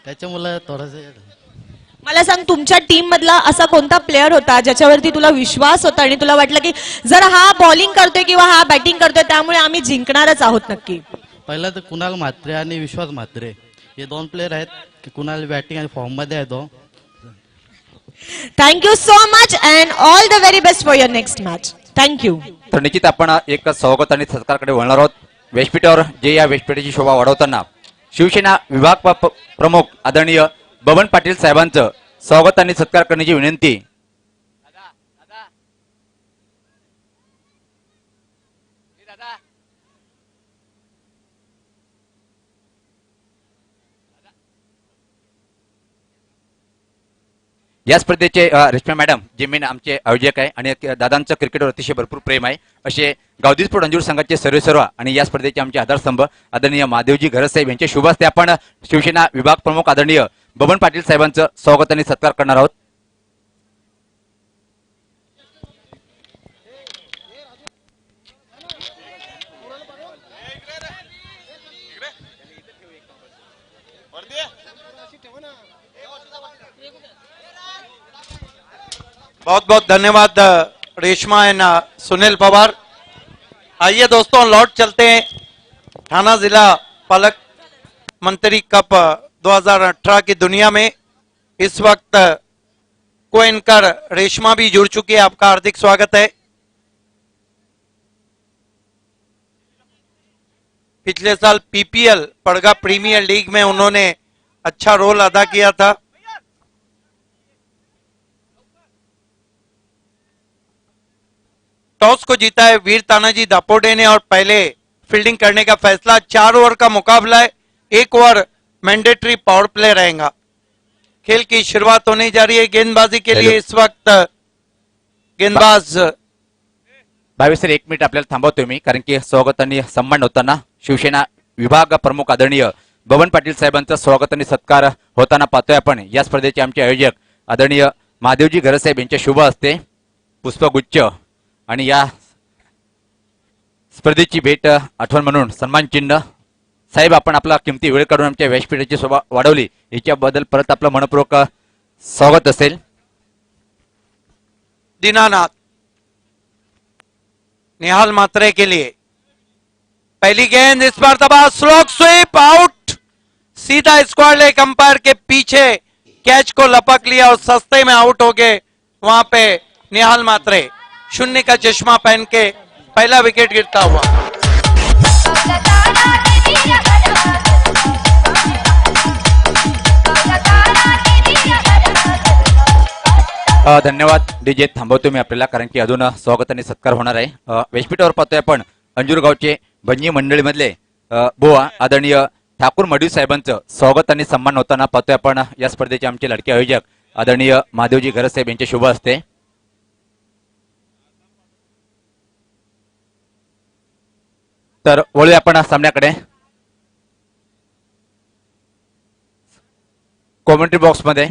त्याच्यामुळे थोडंसं मला सांग, तुमच्या टीम मधला असा कोणता प्लेअर होता ज्याच्यावरती तुला विश्वास होता आणि तुला वाटलं की जर हा बॉलिंग करतोय किंवा हा बॅटिंग करतोय त्यामुळे आम्ही जिंकणारच आहोत नक्की? पहिलं तर कुणाल म्हात्रे आणि विश्वास म्हात्रे हे दोन प्लेयर आहेत की कुणाल बॅटिंग आणि फॉर्ममध्ये आहे तो. Thank you so much and all the very best for your next match. Thank you. तर निश्चित आपण एक स्वागत आणि सत्कारकडे वळणार आहोत. व्यासपीठावर जे या व्यासपीठाची शोभा वाढवताना शिवसेना विभाग प्रमुख आदरणीय बबन पाटील साहेबांचं स्वागत आणि सत्कार करण्याची विनंती. या स्पर्धेचे रेश्मा मॅडम जे मेन आमचे आयोजक आहे आणि दादांचं क्रिकेटवर अतिशय भरपूर प्रेम आहे असे गावदी स्पोर्ट अंजूर संघाचे सर्व आणि या स्पर्धेचे आमचे आधारस्तंभ आदरणीय महादेवजी घरस साहेब यांचे शुभ हस्ते आपण शिवसेना विभाग प्रमुख आदरणीय बबन पाटील साहेबांचं स्वागत आणि सत्कार करणार आहोत. बहुत बहुत धन्यवाद रेशमा एंड सुनील पवार. आइए दोस्तों लौट चलते हैं थाना जिला पालक मंत्री कप 2018 की दुनिया में. इस वक्त को एंकर रेशमा भी जुड़ चुकी है. आपका हार्दिक स्वागत है. पिछले साल पीपीएल पड़गा प्रीमियर लीग में उन्होंने अच्छा रोल अदा किया था. टॉस को जीता है वीर तानाजी दापोडे ने और पहले फील्डिंग करने का फैसला. 4 ओवर का मुकाबला है. 1 ओवर मैंडेटरी पावर प्ले रहेगा. खेल की शुरुआत होने जा रही है. गेंदबाजी के लिए इस वक्त गेंदबाज 22 1 मिनिट आपल्याला थांबवतोय मी कारण की स्वागत आणि सन्मान होताना शिवसेना विभाग प्रमुख आदरणीय बबन पाटील साहेबांचं स्वागत आणि सत्कार होताना पाहतोय आपण. या स्पर्धेचे आमचे आयोजक आदरणीय महादेवजी घरसाहेब यांच्या शुभ हस्ते पुष्पगुच्छ आणि या स्पर्धेची भेट आठवण म्हणून सन्मान चिन्ह. साहेब आपण आपला किमती वेळ काढून आमच्या व्यासपीठाची शोभा वाढवली याच्याबद्दल परत आपलं मनपूर्वक स्वागत असेल. दीनानाथ निहाल मात्रे के लिए पहली गेंद. इस बार दबा स्लोक स्वीप आउट. सीधा स्क्वायर लेग अंपायर के पीछे कैच को लपक लिया और सस्ते में आउट हो गए. वहां पे निहाल मात्रे शून्य का चश्मा पहन के पहला विकेट गिरता हुआ. धन्यवाद डीजे. थांबवतो मी आपल्याला कारण की अजून स्वागत आणि सत्कार होणार आहे. व्यासपीठावर पाहतोय आपण अंजूर गावचे भंजी मंडळीमधले बुवा आदरणीय ठाकूर मडवी साहेबांचं स्वागत आणि सन्मान होताना पाहतोय आपण. या स्पर्धेचे आमचे लाडके आयोजक आदरणीय महादेवजी घरस साहेब यांचे शुभ हस्ते. तर वळूया आपण सामन्याकडे. कॉमेंट्री बॉक्स मध्ये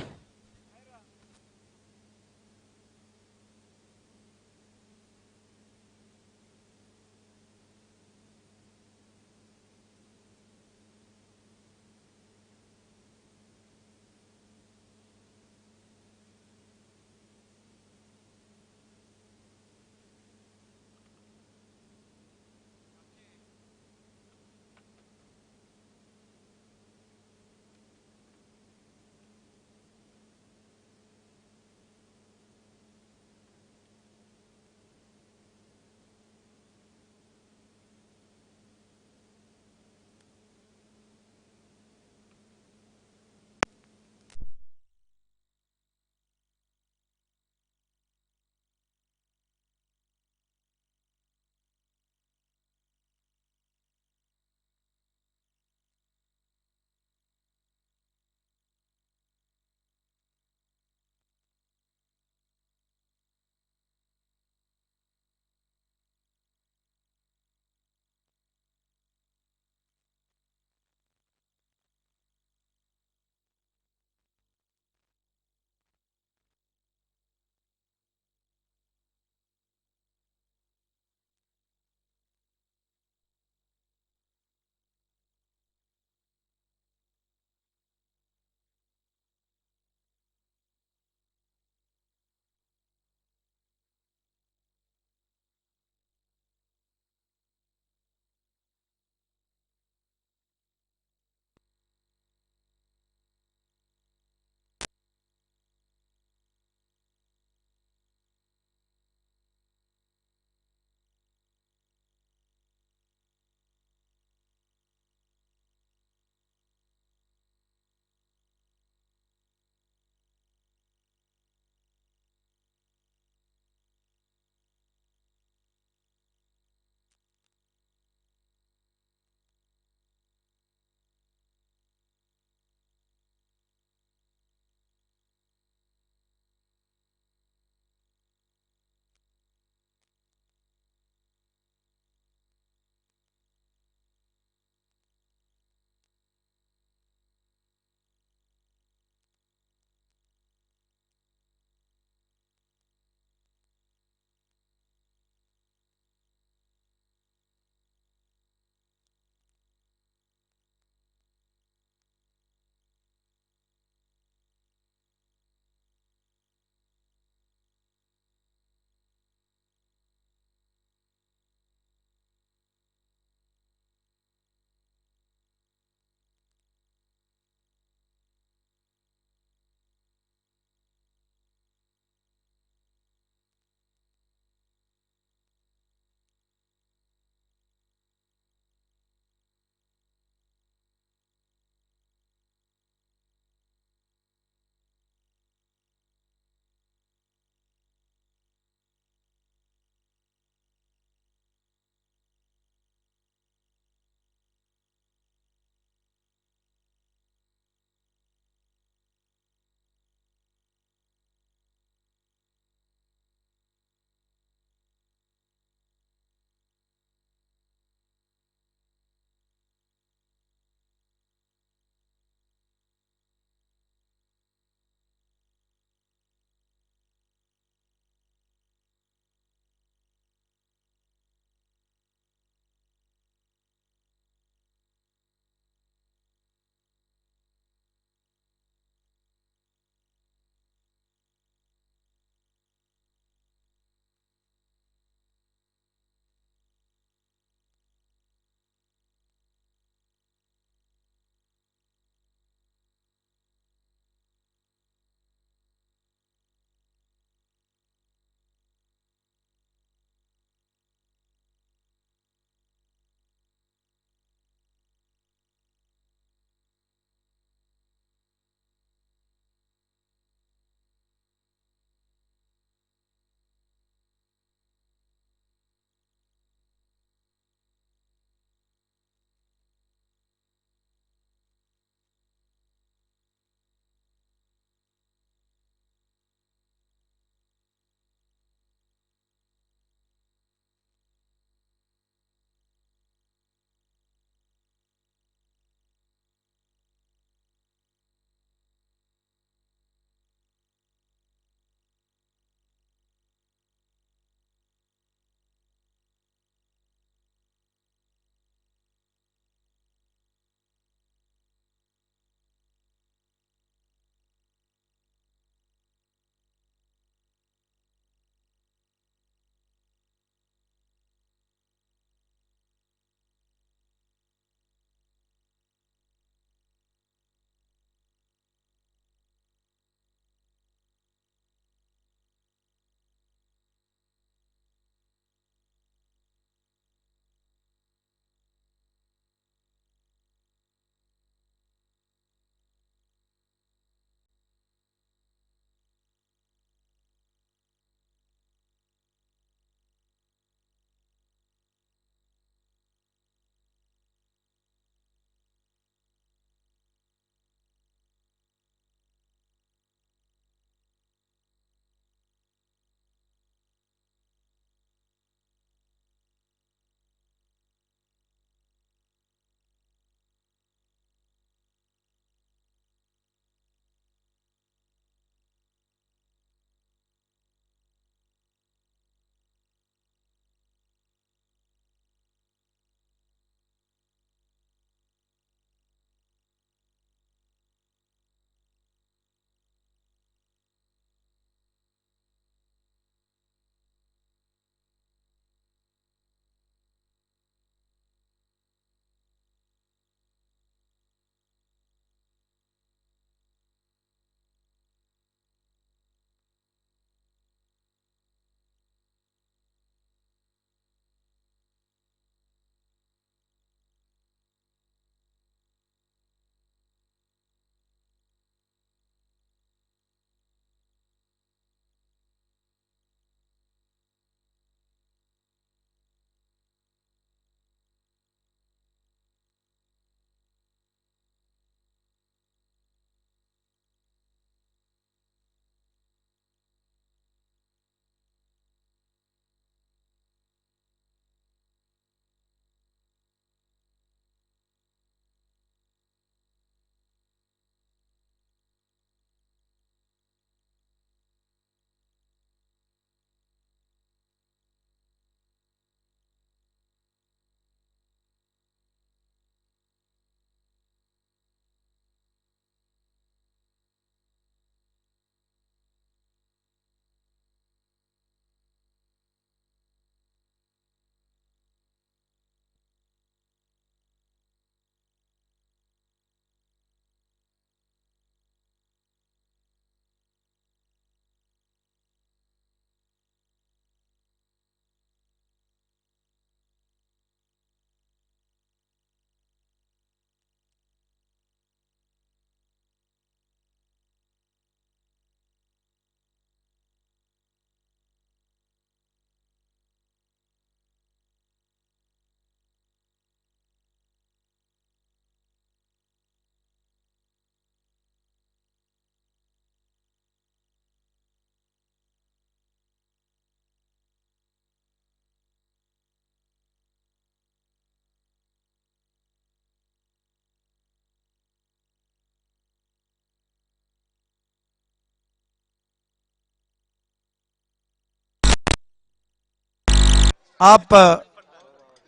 आप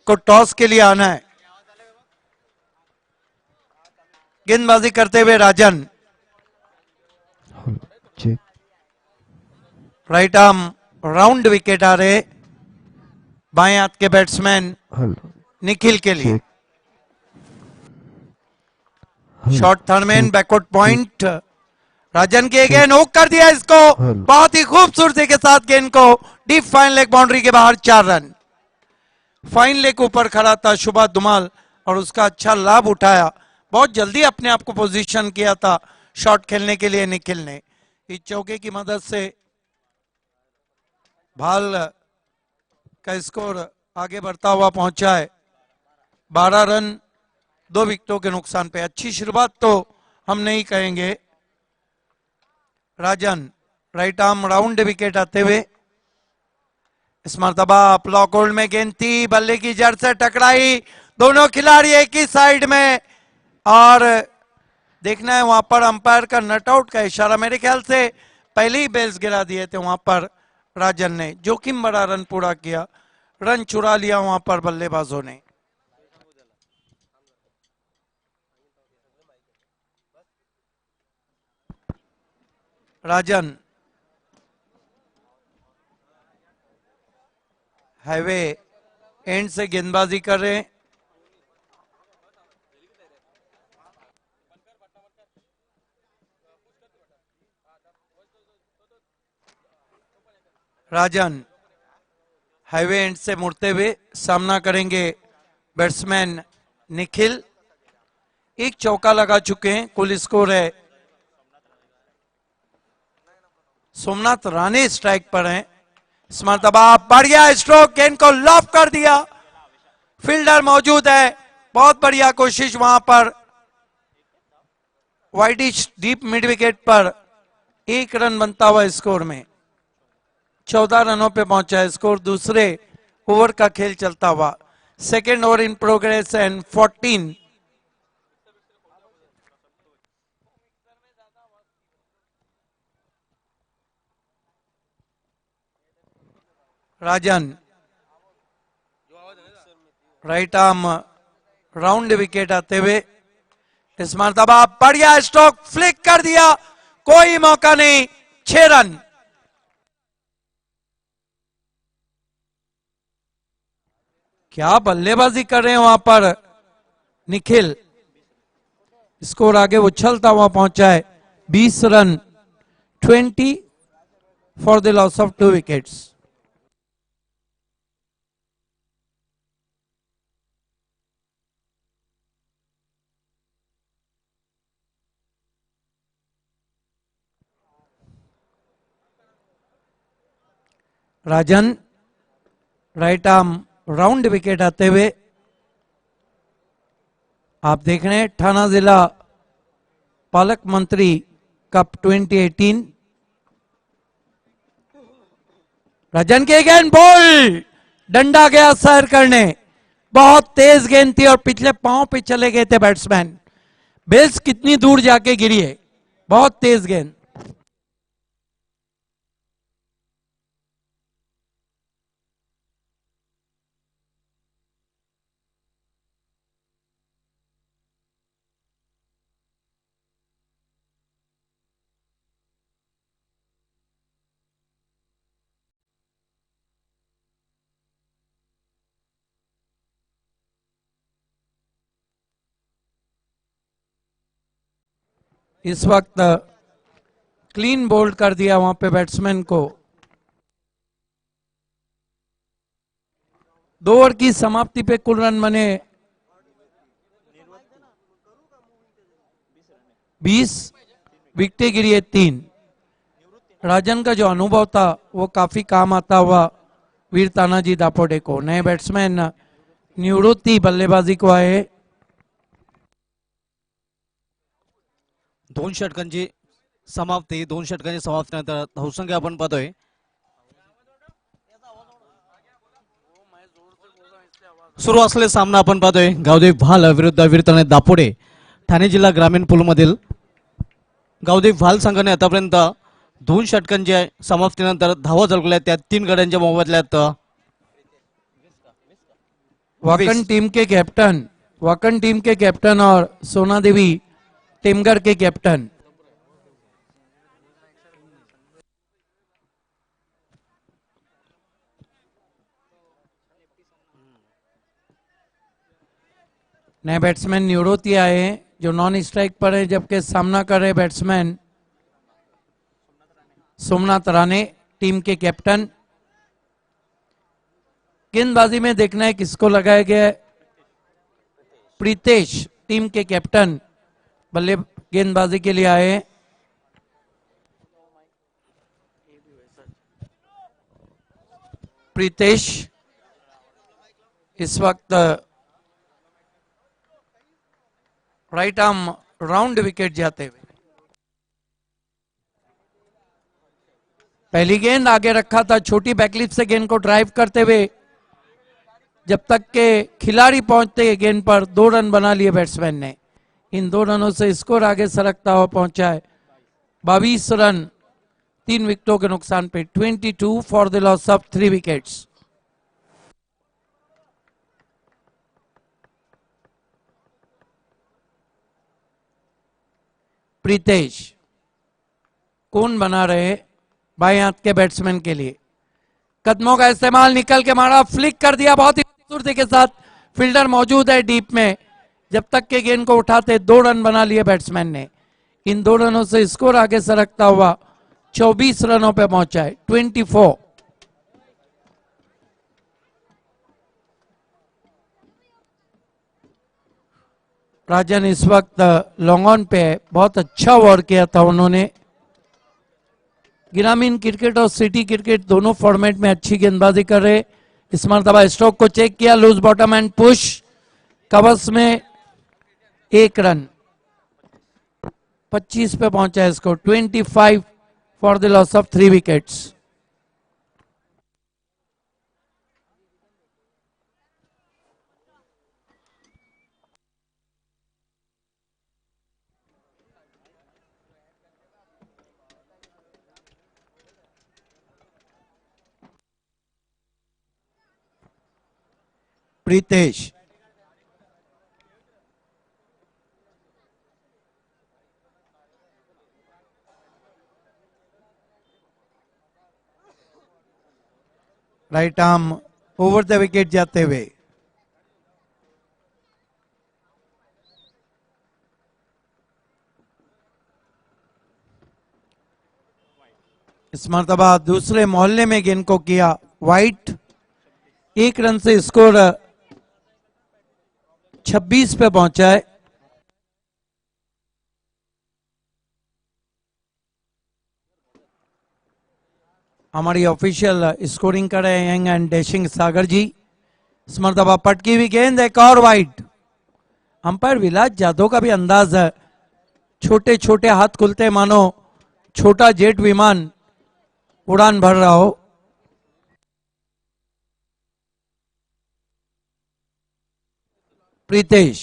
को टॉस के लिए आना है। गेंदबाजी करते हुए Rajan, check right arm round wicket आ रहे बाएं हाथ के बैट्समैन हेलो निखिल के लिए। Check short third man backward point, Rajan के गेंद हुक कर दिया इसको, हेलो। बहुत ही खूबसूरती के साथ गेंद को डीप फाइन लेग बाउंड्री के बाहर 4 रन। फाइन लेग ऊपर खड़ा था शुभा धुमाल और उसका अच्छा लाभ उठाया, बहुत जल्दी अपने आप को पोजीशन किया था शॉट खेलने के लिए निखिल ने। इस चौके की मदद से भाल का स्कोर आगे बढ़ता हुआ पहुंचा है 12 रन 2 विकेटों के नुकसान पे। अच्छी शुरुआत तो हम नहीं कहेंगे। Rajan right arm round wicket आते हुए, इस मरतबा ब्लॉक होल्ड में गेंद थी, बल्ले की जड़ से टकराई, दोनों खिलाड़ी एक ही साइड में, और देखना है वहां पर अंपायर का नट आउट का इशारा। मेरे ख्याल से पहले ही बेल्स गिरा दिए थे वहां पर राजन ने, जोखिम बड़ा रन पूरा किया, रन चुरा लिया वहां पर बल्लेबाजों ने। राजन हाईवे एंड से गेंदबाजी कर रहे हैं। राजन हाईवे एंड से मुड़ते हुए सामना करेंगे बैट्समैन निखिल। एक चौका लगा चुके हैं, कुल स्कोर है सोमनाथ राणे स्ट्राइक पर हैं। इस मरतबा बढ़िया स्ट्रोक, गेंद को लॉफ कर दिया, फील्डर मौजूद है, बहुत बढ़िया कोशिश वहां पर। वाइडिश डीप मिड विकेट पर 1 रन बनता हुआ स्कोर में 14 रनों पे पहुंचा है स्कोर। दूसरे ओवर का खेल चलता हुआ, second over in progress end 14। Rajan right arm round wicket आते हुए, इस मरतबा बढ़िया स्ट्रोक, फ्लिक कर दिया, कोई मौका नहीं, 6 रन। क्या बल्लेबाजी कर रहे हैं वहां पर निखिल। स्कोर आगे उछलता हुआ पहुंचा है 20 run 20 for the loss of 2 wickets. Rajan right arm round wicket आते हुए, आप देख रहे हैं ठाना जिला पालक मंत्री कप 2018। राजन के गेंद बॉल, डंडा गया सैर करने, बहुत तेज गेंद थी और पिछले पांव पे चले गए थे बैट्समैन। बेल्स कितनी दूर जाके गिरी है, बहुत तेज गेंद। इस वक्त क्लीन बोल्ड कर दिया वहां पे बैट्समैन को। 2 ओवर की समाप्ति पे कुल रन बने 20, विकेटें गिरी है 3। राजन का जो अनुभव था वो काफी काम आता हुआ वीर तानाजी दापोडे को। नए बैट्समैन निवृत्ति बल्लेबाजी को आए। 2 षटकांची समाप्ती, 2 षटकांची समाप्तीनंतर धावसंख्या आपण पाहतोय सुरू असलेला सामना आपण पाहतोय गावदेव भाल विरुद्ध वीरताने दापोडे। ठाणे जिल्हा ग्रामीण पूल मधील गावदेव भाल संघाने आतापर्यंत 2 षटकांच्या समाप्तीनंतर धावा झळकल्या, त्यात 3 गड्यांच्या मोबदल्यात वाकन टीम के कैप्टन और सोना देवी टेमगर के कैप्टन। नए बैट्समैन निवृत्ति आए हैं जो नॉन स्ट्राइक पर है, जबकि सामना कर रहे बैट्समैन सोमनाथ राणे टीम के कैप्टन। गेंदबाजी में देखना है किसको लगाया गया है। प्रीतेश टीम के कैप्टन बल्ले गेंदबाजी के लिए आए हैं। प्रीतेश इस वक्त राइट आर्म राउंड विकेट जाते हुए। पहली गेंद आगे रखा था, छोटी बैकलिप से गेंद को ड्राइव करते हुए जब तक के खिलाड़ी पहुंचते गेंद पर 2 रन बना लिए बैट्समैन ने। इन 2 रनों से स्कोर आगे सरकता हुआ पहुंचा है 22 रन 3 विकेटों के नुकसान पे। 22 for the loss of 3 wickets. Pritesh कौन बना रहे बाएं हाथ के बैट्समैन के लिए। कदमों का इस्तेमाल, निकल के मारा, फ्लिक कर दिया बहुत ही खूबसूरती के साथ। फील्डर मौजूद है डीप में, जब तक के गेंद को उठाते 2 रन बना लिए बैट्समैन ने। इन 2 रनों से स्कोर आगे सरकता हुआ 24 रनों पे पहुंचा है 24। राजन इस वक्त लॉन्ग ऑन पे है, बहुत अच्छा ओवर किया था उन्होंने। ग्रामीण क्रिकेट और सिटी क्रिकेट दोनों फॉर्मेट में अच्छी गेंदबाजी कर रहे। इस मरतबा स्ट्रोक को चेक किया, loose bottom end push, covers में 1 रन। 25 पे पहुंचा है इसको। 25 for the loss of 3 wickets. Pritesh right arm over the wicket जाते हुए। इस मरतबा दूसरे मोहल्ले में गेंद को किया वाइट। 1 रन से स्कोर 26 पे पहुंचा है। हमारी ऑफिशियल स्कोरिंग कर रहे हैं young and dashing Sagar ji. इस मरतबा पटकी हुई गेंद, एक और वाइट। अंपायर विलास जादव का भी अंदाज है, छोटे छोटे हाथ खुलते मानो छोटा जेट विमान उड़ान भर रहा हो। प्रीतेश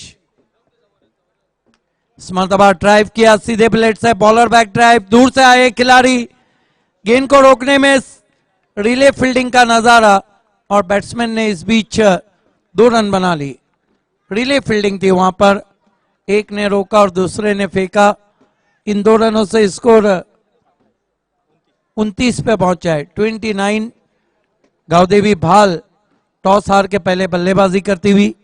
इस मरतबा ड्राइव किया सीधे प्लेट से, बॉलर बैक ड्राइव, दूर से आए खिलाड़ी, गेंद को रोकने में रिले फील्डिंग का नजारा और बैट्समैन ने इस बीच 2 रन बना ली। रिले फील्डिंग थी वहां पर, एक ने रोका और दूसरे ने फेंका। इन 2 रनों से स्कोर 29 पे पहुंचा है 29। गावदेवी भाल टॉस हार के पहले बल्लेबाजी करती हुई।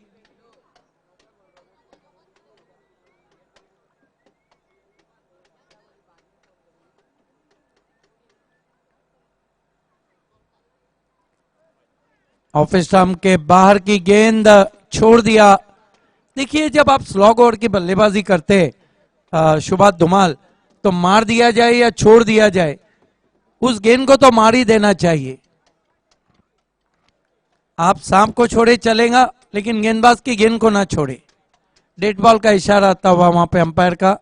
ऑफिस स्टंप के बाहर की गेंद छोड़ दिया। देखिए जब आप स्लॉग ओवर की बल्लेबाजी करते शुभात धुमाल, तो मार दिया जाए या छोड़ दिया जाए, उस गेंद को तो मार ही देना चाहिए। आप सांप को छोड़े चलेगा, लेकिन गेंदबाज की गेंद को ना छोड़े। डेड बॉल का इशारा आता हुआ वहां पे अंपायर का।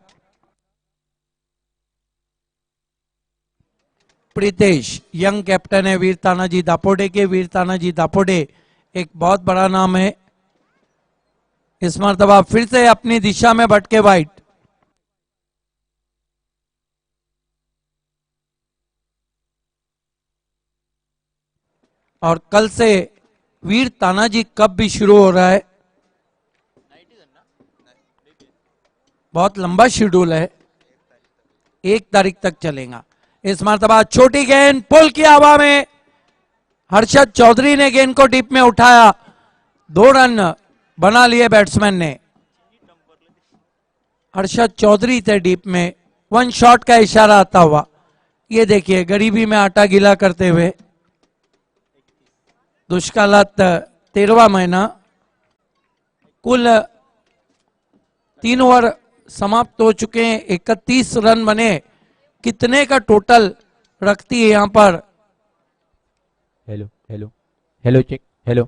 प्रीतेश यंग कैप्टन है वीर तानाजी दापोडे के। वीर तानाजी दापोडे एक बहुत बड़ा नाम है। इस मरतबा फिर से अपनी दिशा में भटके वाइट। और कल से वीर तानाजी कब भी शुरू हो रहा है, बहुत लंबा शेड्यूल है, 1 तारीख तक चलेगा। इस मरतबा छोटी गेंद पुल की हवा में, हर्षद चौधरी ने गेंद को डीप में उठाया, 2 रन बना लिए बैट्समैन ने। हर्षद चौधरी थे डीप में, 1 शॉट का इशारा आता हुआ। ये देखिए गरीबी में आटा गीला करते हुए, दुष्कालात 13वां महीना, कुल 3 ओवर समाप्त हो चुके हैं, 31 रन बने। कितने का टोटल रखती है यहां पर, hello hello hello check hello,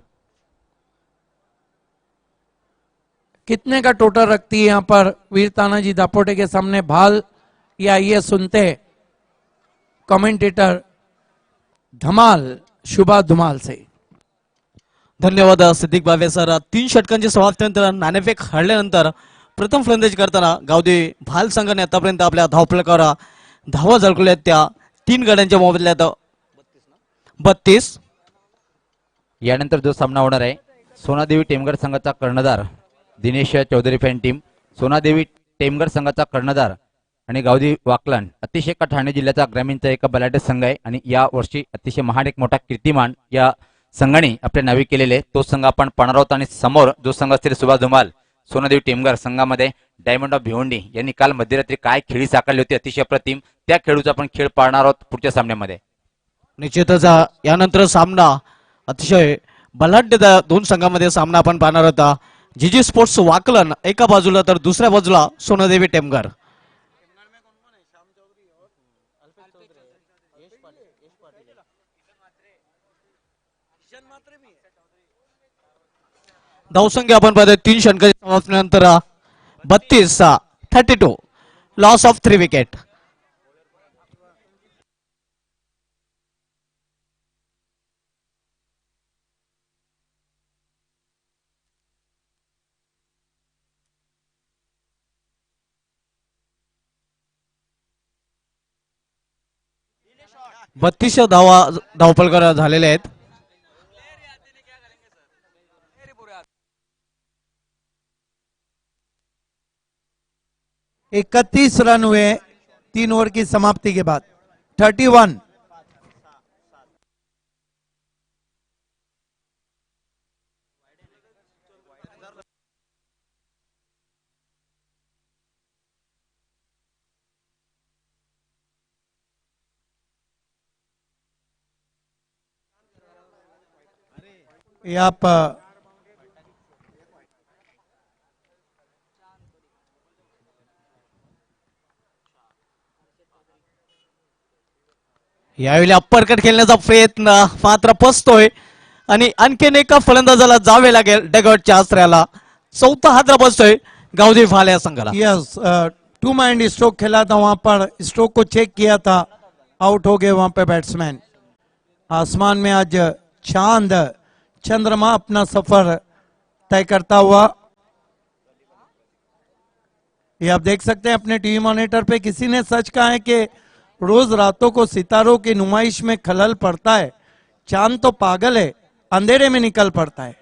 कितने का टोटल रखती है यहां पर वीर तानाजी दापोटे के सामने भाल, या ये सुनते कमेंटेटर धमाल शुभा धुमाल से। धन्यवाद सिद्दीक बावे सर. 3 षटकांची समाप्तीनंतर नाणेफेक हरल्यानंतर प्रथम फलंदाजी करताना गावदे भाल संघाने आतापर्यंत आपल्या धावफलकावर धावा झळकवल्यात त्या 3 गड्यांच्या मोबदल्यात 32. यानंतर जो सामना होणार आहे, सोनादेवी टेमघर संघाचा कर्णधार दिनेश चौधरी फॅन टीम, सोनादेवी टेमघर संघाचा कर्णधार आणि गावदी वाकलन अतिशय ठाणे जिल्ह्याचा ग्रामीणचा एक बलाढ्य संघ आहे आणि या वर्षी अतिशय महान एक मोठा कीर्तिमान या संघाने आपल्या नावे केलेले. तो संघ आपण पाहणार आहोत आणि समोर जो संघ असतील सुभाष धुमाल सोनादेवी टेमघर संघामध्ये डायमंड ऑफ भिवंडी यांनी काल मध्यरात्री काय खेळी साकारली होती अतिशय अप्रतिम, त्या खेळूचा आपण खेळ पाहणार आहोत पुढच्या सामन्यामध्ये. निश्चितच यानंतर सामना अतिशय बलाढ्य 2 संघांमध्ये सामना आपण पाहणार होता. जीजी स्पोर्ट्स वाकलन एका बाजूला तर दुसऱ्या बाजूला सोनादेवी टेमघर. धावसंख्या आपण पाहतोय 3 षटकांच्या समाप्तीनंतर 32-32, लॉस ऑफ 3 विकेट. बत्तीस धावफलक झालेले आहेत. इकतीस रन हुए 3 ओवर की समाप्ति के बाद, 31। ये आप यावेळी अप्पर कट खेळण्याचा प्रयत्न मात्र फसतोय आणि आणखीन एका फलंदाजाला जावे लागेल डगआउटच्या आश्रयाला. चौथा हादरा बसतोय गावदी भाल या संघाला. यस, 2 माइंड स्ट्रोक खेला था, वहां पर स्ट्रोक को चेक किया था, आउट हो गए वहां पे बैट्समैन। आसमान में आज चांद चंद्रमा अपना सफर तय करता हुआ, ये आप देख सकते हैं अपने टीवी मॉनिटर पे। किसी ने सच कहा है कि रोज रातों को सितारों की नुमाइश में खलल पड़ता है, चांद तो पागल है, अंधेरे में निकल पड़ता है।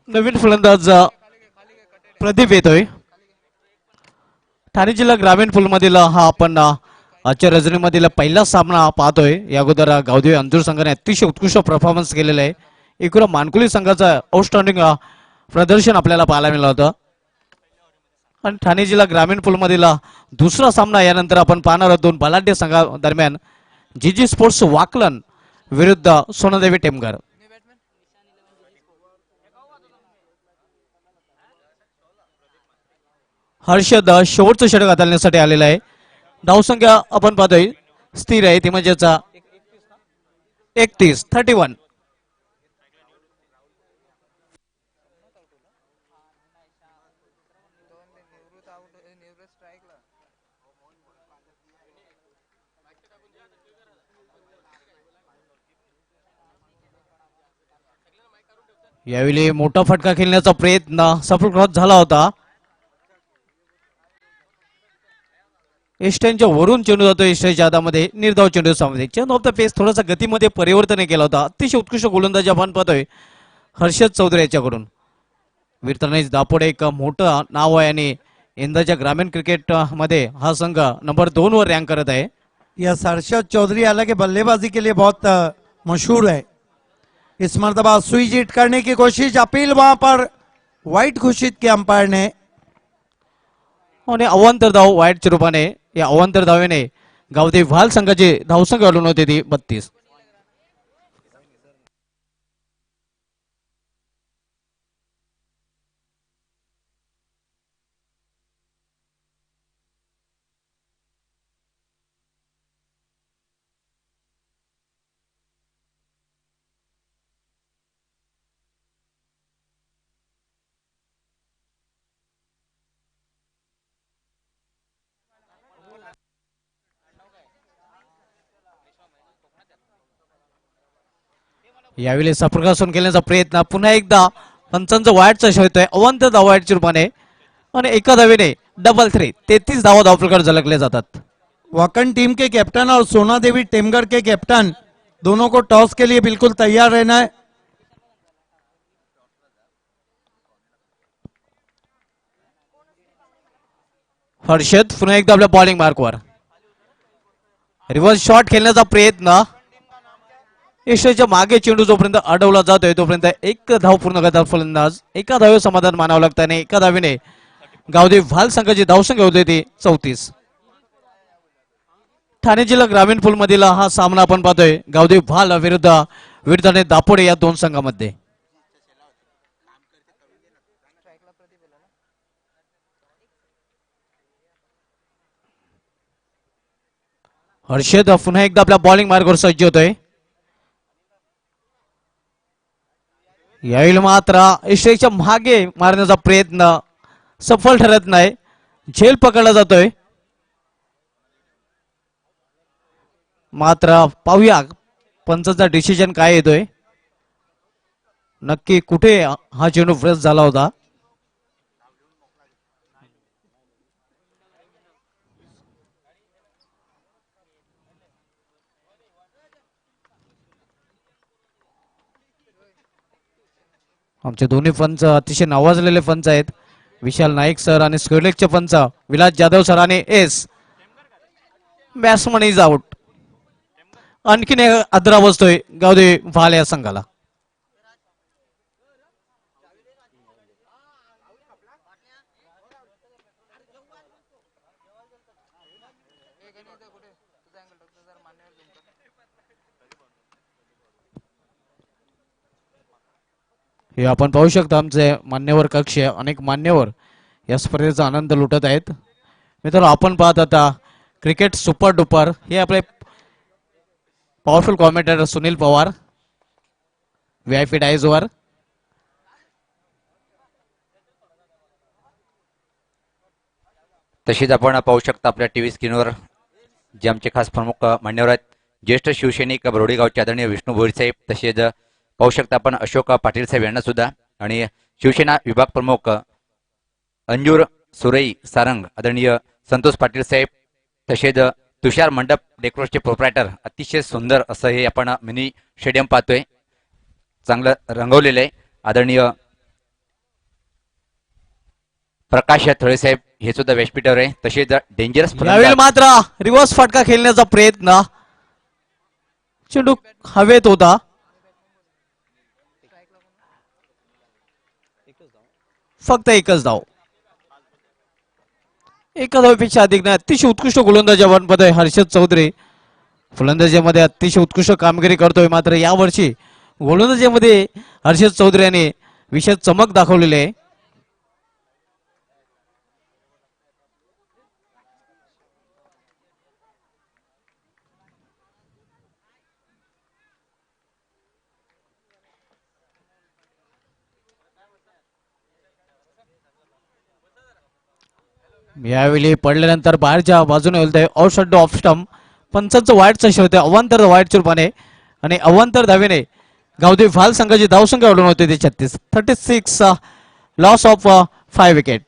नवीन फलंदाज प्रदीप येतोय. ठाणे जिल्हा ग्रामीण पूलमधील हा आपण आजच्या रजनीमधील पहिला सामना पाहतोय. या अगोदर गावदेवी अंजूर संघाने अतिशय उत्कृष्ट परफॉर्मन्स केलेला आहे. एकूण मानकुली संघाचा आउटस्टँडिंग प्रदर्शन आपल्याला पाहायला मिळालं होतं. आणि ठाणे जिल्हा ग्रामीण पूलमधील दुसरा सामना यानंतर आपण पाहणार आहोत. 2 बलाढ्य संघादरम्यान जीजी स्पोर्ट्स वाकलन विरुद्ध सोनादेवी टेमघर. हर्षद शेवटचं षटक हाताळण्यासाठी आलेला आहे. धावसंख्या आपण पाहतोय स्थिर आहे, ती म्हणजेच 31. यावेळी मोठा फटका खेळण्याचा प्रयत्न सफलप्रद झाला होता. एस्टेनच्या वरून चेंडू जातो एस्टेनच्या हातामध्ये निर्धाव चेंडू सामने चेंज ऑफ द पेस थोडासा गतीमध्ये परिवर्तन केला होता. अतिशय उत्कृष्ट गोलंदाज आपण पाहतोय हर्षद चौधरी याच्याकडून. वीरतनेश दापोडे एक मोठं नाव आहे आणि यंदाच्या ग्रामीण क्रिकेट मध्ये हा संघ नंबर 2 वर रँक करत आहे. यस, हर्षद चौधरी हालांकि बल्लेबाजी के लिए बहुत मशहूर है. इस मरतबा सुई जीत करने की कोशिश, अपील वहां पर वाइट घोषित किया अंपायर ने. आणि अवांतर धाव वाईटच्या रूपाने या अवांतर धावेने गावदेवी भाल संघाची धावसंख्या वाढवून होती ती 32. यावेळी सप्रकाशन केल्याचा प्रयत्न पुन्हा एकदा पंचांचा वाईटचा शोधतोय अवांतर धाव वाईटच्या रूपाने आणि एका धावेने डबल 3 33 धावा धावफलकावर झलकले जातात. वाकन टीम के कैप्टन और सोना देवी टेमगढ़ के कैप्टन दोनों को टॉस के लिए बिल्कुल तैयार रहना है. हर्षद पुन्हा एकदा आपल्या बॉलिंग मार्कवर रिव्हर्स शॉट खेळण्याचा प्रयत्न. यशाच्या मागे चेंडू जोपर्यंत अडवला जातोय तोपर्यंत एक धाव पूर्ण करतात फलंदाज. एका धावे समाधान मानावं लागतं आणि एका धावेने गावदेवी भाल संघाची धावसंख्या होते ती 34. ठाणे जिल्हा ग्रामीण पूल मधील हा सामना आपण पाहतोय गावदेवी भाल विरुद्ध वीरधने दापोडे या दोन संघामध्ये. हर्षद पुन्हा एकदा आपल्या बॉलिंग मार्गावर सज्ज होतोय. यावेळी मात्र इशेच्या मागे मारण्याचा प्रयत्न सफल ठरत नाही. झेल पकडला जातोय. मात्र पाहूया पंचाचा डिसिजन काय येतोय. नक्की कुठे हा चेंडू फ्रेश झाला होता. आमचे दोन्ही पंच अतिशय नावाजलेले पंच आहेत. विशाल नाईक सर आणि स्क्वेलेकचे पंच विलास जाधव सर आणि एस. Batsman is out. आणखीन आदरा बसतोय गावदेवी भाल या संघाला. हे आपण पाहू शकता आमचे मान्यवर कक्ष अनेक मान्यवर या स्पर्धेचा आनंद लुटत आहेत. मित्रांनो आपण पाहत आता क्रिकेट सुपर डुपर हे आपले powerful commentator Sunil Pawar VIP dais वर. तशीच आपण पाहू शकता आपल्या टीव्ही स्क्रीनवर जे आमचे खास प्रमुख मान्यवर आहेत. ज्येष्ठ शिवसैनिक बरोडी गावचे आदरणीय विष्णू भोईर साहेब. तसेच पाहू शकता आपण अशोक पाटील साहेब यांना सुद्धा आणि शिवसेना विभाग प्रमुख अंजूर सुरई सारंग आदरणीय संतोष पाटील साहेब. तसेच तुषार मंडप डेकोरेशनचे प्रोप्रायटर. अतिशय सुंदर असं हे आपण मिनी स्टेडियम पाहतोय. चांगलं रंगवलेलं आहे. आदरणीय प्रकाश थळे साहेब हे सुद्धा व्यासपीठावर आहे. तसेच डेंजरस यावेळी मात्र रिव्हर्स फटका खेळण्याचा प्रयत्न. चेंडू हवेत होता. फक्त एकच धाव. एका धावेपेक्षा अधिक नाही. अतिशय उत्कृष्ट गोलंदाज बनपद आहे हर्षद चौधरी. फलंदाजीमध्ये अतिशय उत्कृष्ट कामगिरी करतोय. मात्र यावर्षी गोलंदाजीमध्ये हर्षद चौधरी यांनी विशेष चमक दाखवलेली आहे. यावेळी पडल्यानंतर बाहेरच्या बाजूने होते आउटसाइड ऑफ स्टंप. पंचांचं वाईटचं शेवते अवांतर वाईटच्या रूपाने आणि अवांतर धावेने गावदेवी भाल संघाची धावसंख्या वाढवून होते ते 36. Loss of 5 wicket.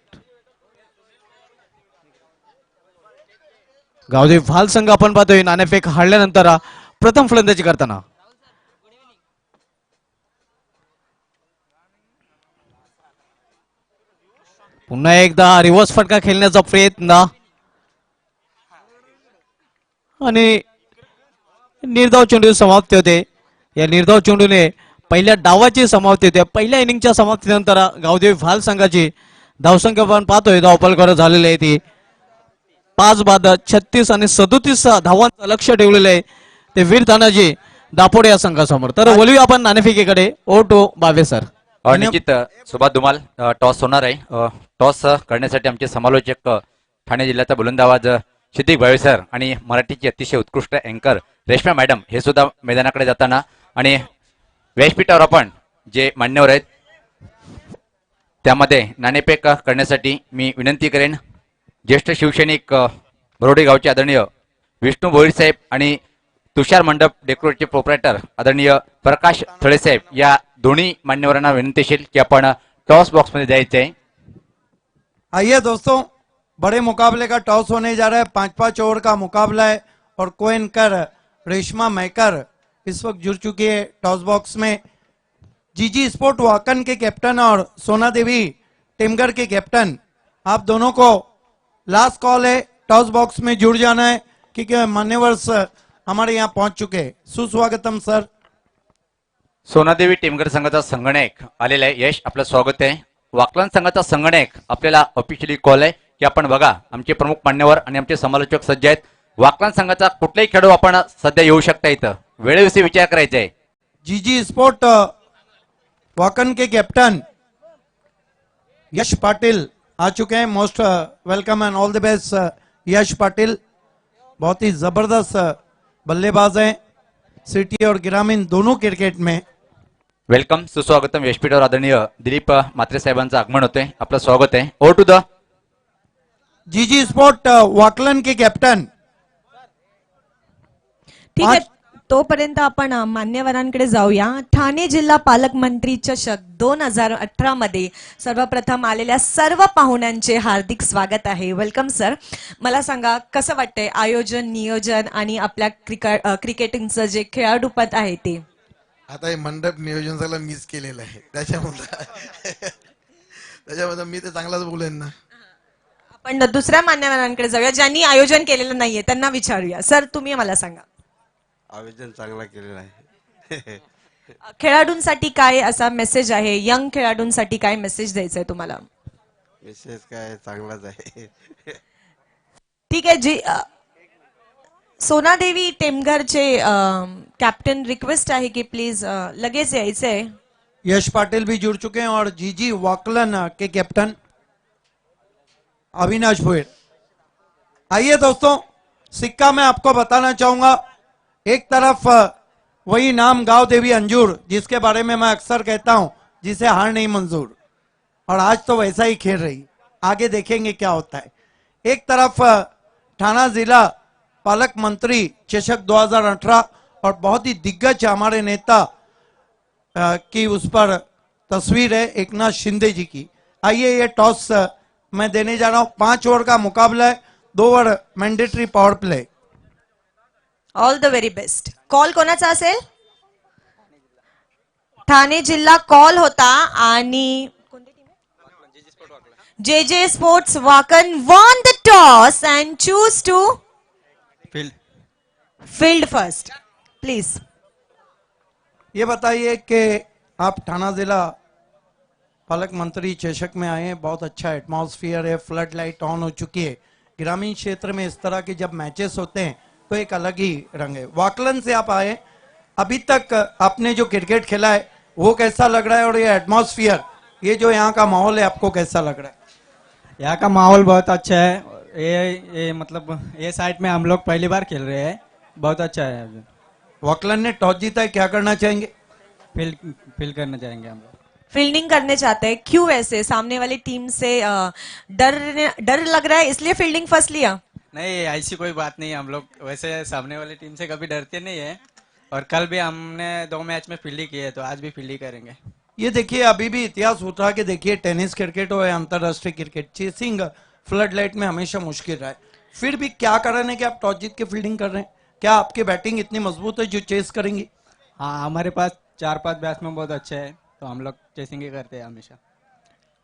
गावदेवी भाल संघ आपण पाहतोय नाणेफेक हारल्यानंतर प्रथम फलंदाजी करताना. पुन्हा एकदा रिव्हर्स फटका खेळण्याचा प्रयत्न आणि निर्धाव चेंडू समाप्ती होते. या निर्धाव चेंडूने पहिल्या डावाची समाप्ती होते. पहिल्या इनिंगच्या समाप्तीनंतर गावदेवी भाल संघाची धावसंख्या आपण पाहतोय धावपलकर झालेली आहे ती 5 बाद 36 आणि 37 धावांचं लक्ष ठेवलेलं आहे ते वीर तानाजी दापोडे या संघासमोर. तर वळूया आपण नाणेफेकीकडे. ओ टू बावे सर. निश्चित सुभाष धुमाल टॉस होणार आहे. टॉस करण्यासाठी आमचे समालोचक ठाणे जिल्ह्याचा बुलंदाबाज सिद्दीक भावे सर आणि मराठीची अतिशय उत्कृष्ट अँकर रेश्मा मॅडम हे सुद्धा मैदानाकडे जाताना आणि व्यासपीठावर आपण जे मान्यवर आहेत त्यामध्ये नाणेफेक करण्यासाठी मी विनंती करेन ज्येष्ठ शिवसैनिक बरोडे गावचे आदरणीय विष्णू भोईर साहेब आणि तुषार मंडप डेकोरेटचे प्रोप्रायटर आदरणीय प्रकाश थळे साहेब या दोन्ही मान्यवरांना विनंती असेल की आपण टॉस बॉक्स मध्ये जायचं आहे. आइए दोस्तों, बड़े मुकाबले का टॉस होने जा रहा है. 5-5 ओवर का मुकाबला है और कोएनकर रेशमा मैकर इस वक्त जुड़ चुकी है टॉस बॉक्स में. जीजी स्पोर्ट वाकन के कैप्टन और सोना देवी टेमगर के कैप्टन, आप दोनों को लास्ट कॉल है. टॉस बॉक्स में जुड़ जाना है क्योंकि मान्यवर्स हमारे यहाँ पहुंच चुके हैं. सुस्वागतम सर. सोनादेवी टेमगर संघाचा संगणक आलेला आहे. यश आपलं स्वागत आहे. वाकलन संघाचा संगणक आपल्याला ऑफिशियली कॉल आहे की आपण बघा आमचे प्रमुख मान्यवर आणि आमचे समालोचक सज्ज आहेत. वाकलन संघाचा कुठलाही खेळाडू आपण सध्या येऊ शकता इथं वेळेविषयी विचार करायचा आहे. जीजी स्पोर्ट वाकन के कैप्टन यश पाटिल आ चुके हैं. Most welcome and all the best Yash Patil. बहुत ही जबरदस्त बल्लेबाज हैं सिटी और ग्रामीण दोनों क्रिकेट में. वेलकम सुस्वागतम. व्यासपीठावर आदरणीय दिलीप म्हात्रे साहेबांचं आगमन होतंय. आपलं स्वागत आहे. ओ टू द जीजी स्पोर्ट वाकलन के कैप्टन. ठीक आहे, तोपर्यंत आपण मान्यवरांकडे जाऊया. ठाणे जिल्हा पालकमंत्री चषक 2018 मध्ये सर्वप्रथम आलेल्या सर्व पाहुण्यांचे हार्दिक स्वागत आहे. Welcome sir. मला सांगा कसं वाटतंय आयोजन नियोजन आणि आपल्या क्रिकेटिंगचं जे खेळाडूपद आहे ते. आता हे मंडप नियोजन सगळं मीच केलेलं आहे त्याच्यामध्ये मी तर चांगलाच बोलेन ना. आपण दुसऱ्या मान्यवरांकडे जाऊया ज्यांनी आयोजन केलेलं नाहीये त्यांना विचारूया. सर तुम्ही मला सांगा आयोजन चांगला केलेलं आहे. खेळाडूंसाठी काय असा मेसेज आहे, यंग खेळाडूंसाठी काय मेसेज द्यायचा आहे तुम्हाला. विशेष काय चांगलाच आहे. ठीक आहे. जी सोनादेवी टेमघरचे कॅप्टन रिक्वेस्ट आहे की प्लीज लगेच यायचंय. यश पाटिल भी जुड़ चुके हैं और जीजी वाकलन के कैप्टन अविनाश भोयर. आइए दोस्तों, सिक्का मैं आपको बताना चाहूंगा. एक तरफ वही नाम गांव देवी अंजूर जिसके बारे में मैं अक्सर कहता हूं जिसे हार नहीं मंजूर, और आज तो वैसा ही खेल रही. आगे देखेंगे क्या होता है. एक तरफ ठाना जिला पालक मंत्री चषक 2018 और बहुत ही दिग्गज हमारे नेता की उस पर तस्वीर है एकनाथ शिंदे जी की. आइए ये टॉस मैं देने जा रहा हूं. 5 ओवर का मुकाबला है. 2 over mandatory power play. All the very best. Call कोणाचा असेल. ठाणे जिल्हा कॉल होता आणि J J sports Wakan won the toss and choose to field first. Please ये बताइए कि आप ठाना जिला पालक मंत्री चषक में आए हैं. बहुत अच्छा एटमॉस्फेयर है. फ्लड लाइट ऑन हो चुकी है. ग्रामीण क्षेत्र में इस तरह के जब मैचेस होते हैं तो एक अलग ही रंग है. वाकलन से आप आए, अभी तक आपने जो क्रिकेट खेला है वो कैसा लग रहा है, और ये एटमॉस्फेयर, ये जो यहाँ का माहौल है आपको कैसा लग रहा है. यहाँ का माहौल बहुत अच्छा है. ये मतलब ये साइड में हम लोग पहली बार खेल रहे हैं. बहुत अच्छा है. वाकलन ने टॉस जीता है, क्या करना चाहेंगे. फील करना चाहेंगे हम लोग. फील्डिंग करने चाहते हैं. क्यों ऐसे सामने वाली टीम से डर लग रहा है इसलिए फील्डिंग फर्स्ट लिया. नहीं ऐसी कोई बात नहीं. हम लोग वैसे सामने वाली टीम से कभी डरते नहीं है और कल भी हमने 2 मैच में फील्डिंग की है तो आज भी फील्डिंग करेंगे. ये देखिए अभी भी इतिहास उठा के देखिए, टेनिस क्रिकेट हो या अंतरराष्ट्रीय क्रिकेट, चेसिंग फ्लड लाइट में हमेशा मुश्किल रहा है. फिर भी क्या कारण है कि आप टॉस जीत के फील्डिंग कर रहे हैं? क्या आपकी बैटिंग इतनी मजबूत है जो चेस करेंगी? हाँ, हमारे पास 4-5 बैट्समैन बहुत अच्छे हैं, तो हम लोग चेसिंग ही करते हैं हमेशा।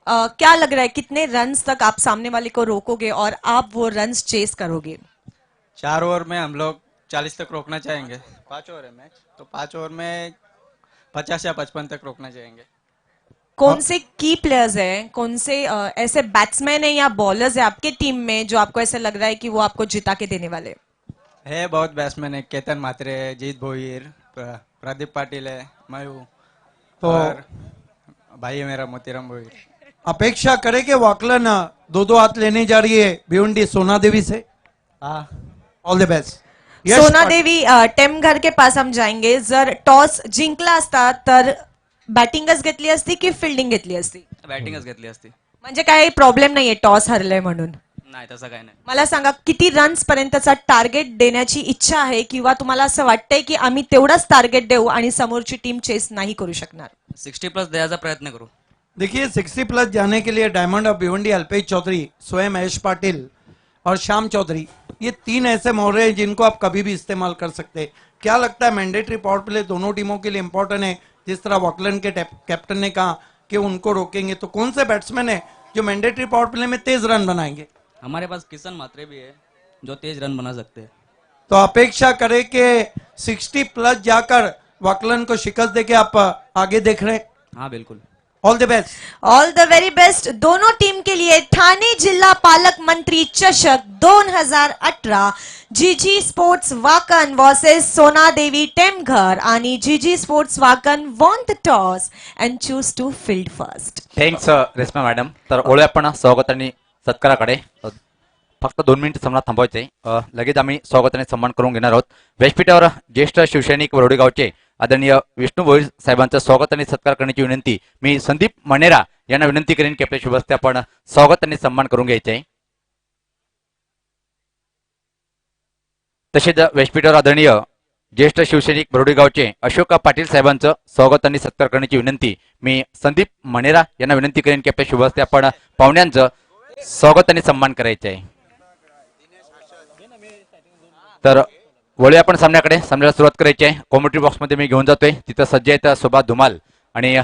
क्या लग रहा है कितने रन्स तक आप सामने वाले को रोकोगे और आप वो रन्स चेस करोगे? 4 ओवर में हम लोग 40 तक रोकना चाहेंगे। 5 ओवर है मैच, तो 5 ओवर में 50 या 55 तक रोकना चाहेंगे। कौन से की प्लेयर्स हैं, कौन से ऐसे बैट्समैन हैं या बॉलर्स हैं आपके टीम में जो आपको ऐसा लग रहा है कि वो आपको जिता के देने वाले? है बहुत बैट्समैन है, केतन मात्रे है, जीत भोईर, प्रदीप पाटिल है, मैं हूँ, तो और भाई है मेरा मोतीराम भोईर। अपेक्षा करें कि वाकलन 2-2 हाथ लेने जा रही है भिवंडी सोना देवी से। हाँ, ऑल द बेस्ट. सोना देवी टेमघर के पास हम जाएंगे. जर टॉस जिंकला असता तर बॅटिंगच घेतली असती की फिल्डिंग घेतली असती? बॅटिंगच घेतली असती. म्हणजे काही प्रॉब्लेम नाहीये टॉस हरलंय म्हणून? नाही तसं काही नाही. मला सांगा किती रन्स पर्यंतचा टार्गेट देण्याची इच्छा आहे किंवा तुम्हाला असं वाटतंय की आम्ही तेवढाच टार्गेट देऊ आणि समोरची टीम चेस नाही करू शकणार? 60+ द्यायचा प्रयत्न करू. देखिए 60+ जाने के लिए डायमंड ऑफ भिवंडी अल्पेश चौधरी, स्वयं महेश पाटिल और श्याम चौधरी, ये 3 ऐसे मोहरे हैं जिनको आप कभी भी इस्तेमाल कर सकते हैं. क्या लगता है मैंडेटरी पावर प्ले दोनों टीमों के लिए इंपॉर्टेंट है? जिस तरह वॉकलैंड के कैप्टन ने कहा कि उनको रोकेंगे, तो कौन से बैट्समैन है जो मैंडेटरी पावर प्ले में तेज रन बनाएंगे? हमारे पास किशन मात्रे भी है जो तेज रन बना सकते हैं. तो अपेक्षा करें कि 60+ जाकर वॉकलैंड को शिकस्त देके आप आगे देख रहे हैं. हाँ बिल्कुल. All the best. All the very best दोनों टीम के लिए. ठाणे जिल्हा पालक मंत्री चषक 2018 जीजी स्पोर्ट्स वाकन वर्सेस सोना देवी टेमघर आणि GG sports Wakan won the toss and choose to field first. Thanks Reshma madam. तर वळूया आपण स्वागत आणि सत्काराकडे. फक्त 2 मिनिट सामना थांबवायचे. लगेच आम्ही स्वागत आणि सन्मान करून घेणार आहोत. व्यासपीठावर ज्येष्ठ शिवसैनिक वरोडेगावचे आदरणीय विष्णू भोईर साहेबांचं स्वागत आणि सत्कार करण्याची विनंती मी संदीप मनेरा यांना विनंती करेन की आपल्या शुभ हस्ते आपण स्वागत आणि सन्मान करून घ्यायचे. तसेच व्यासपीठावर आदरणीय ज्येष्ठ शिवसैनिक बरोडेगावचे अशोक पाटील साहेबांचं स्वागत आणि सत्कार करण्याची विनंती मी संदीप मनेरा यांना विनंती करेन की आपल्या शुभ हस्ते आपण पाहुण्यांचं स्वागत आणि सन्मान करायचे आहे. तर वळूया आपण सामन्याकडे. सामन्याला सुरुवात करायची आहे. कॉमेंट्री बॉक्स मध्ये मी घेऊन जातोय. तिथं सज्ज आहेत सुभाष धुमाल आणि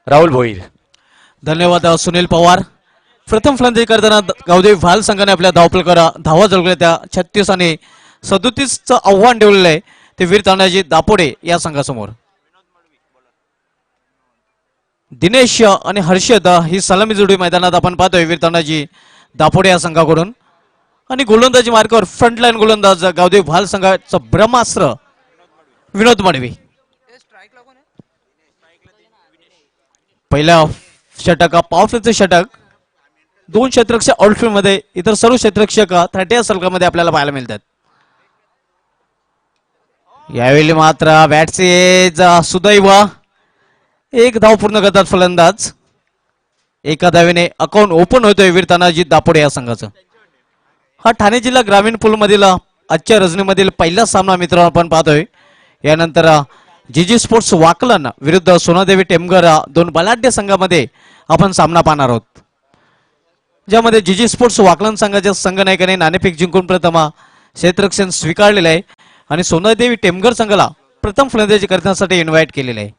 राहुल भोईर. धन्यवाद सुनील पवार. प्रथम फलंदाजी करताना गावदेवी भाल संघाने आपल्या धावपलकर धावा जळकल्या त्या 36 आणि 37चं आव्हान ठेवलेलं आहे ते वीर तानाजी दापोडे या संघासमोर. दिनेश आणि हर्षद ही सलामी जोडी मैदानात आपण पाहतोय वीर तानाजी दापोडे या संघाकडून. आणि गोलंदाजी मार्गावर फ्रंटलाईन गोलंदाज गावदेवी भाल संघाचं ब्रह्मास्त्र विनोद माडवी. पहिल्या षटक पॉवर प्लेचं षटक. 2 क्षेत्ररक्षक आउटफील्ड मध्ये, इतर सर्व क्षेत्ररक्षक 30 सलकामध्ये आपल्याला पाहायला मिळतात. यावेळी मात्र बॅट्समॅन सुदैव 1 धाव पूर्ण करतात फलंदाज. एका धावेने अकाउंट ओपन होतोय वीर तानाजी दापोडे या संघाचं. हा ठाणे जिल्हा ग्रामीण पूल मधील आजच्या रजनीमधील पहिला सामना मित्रांनो आपण पाहतोय. यानंतर जीजी स्पोर्ट्स वाकलन विरुद्ध सोनादेवी टेमघर 2 बलाढ्य संघामध्ये आपण सामना पाहणार आहोत. ज्यामध्ये जीजी स्पोर्ट्स वाकलन संघाच्या संघनायकाने नाणेफेक जिंकून प्रथम क्षेत्ररक्षण स्वीकारलेलं आहे आणि सोनादेवी टेमघर संघाला प्रथम फलंदाजी करण्यासाठी इन्व्हाइट केलेलं आहे.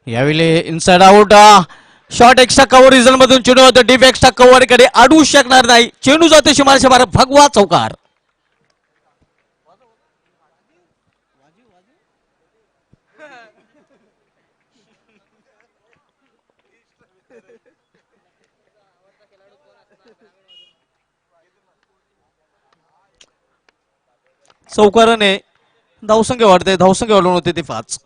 यावेळी inside out short extra cover result मधून चेंडू होतो डीप एक्स्ट्रा कव्हर कडे अडवू शकणार नाही. चेंडू जातो सीमारेषा बाहेर. भगवा चौकार. चौकाराने धावसंख्या वाढते. धावसंख्या वाढवून होते ते 5.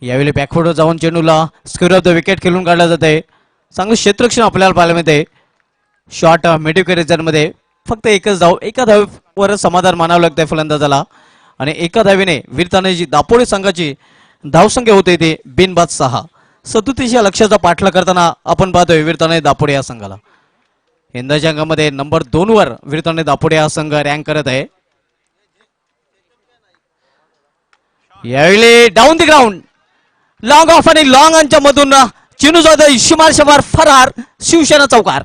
यावेळी बॅकफुट जाऊन चेंडूला स्क्वेअर ऑफ द विकेट खेळून काढला जात आहे. चांगलं क्षेत्ररक्षण आपल्याला पाहायला मिळते. शॉर्ट मिडविकेट मध्ये फक्त एकच धाव, एका धावेवर समाधान मानावं लागतंय फलंदाजाला आणि एका धावेने वीर तानाजी दापोडे संघाची धावसंख्या होते ते बिनबाद 6. 37 या लक्ष्याचा पाठलाग करताना आपण पाहतोय वीरताने दापोडे या संघाला. यंदाच्या अंगामध्ये नंबर 2 वर वीरताने दापोडे हा संघ रँक करत आहे. यावेळी down the ground long of आणि लॉंग ऑनच्या मधून चिनू जाधव शिमार शमार फरार शिवसेना चौकार.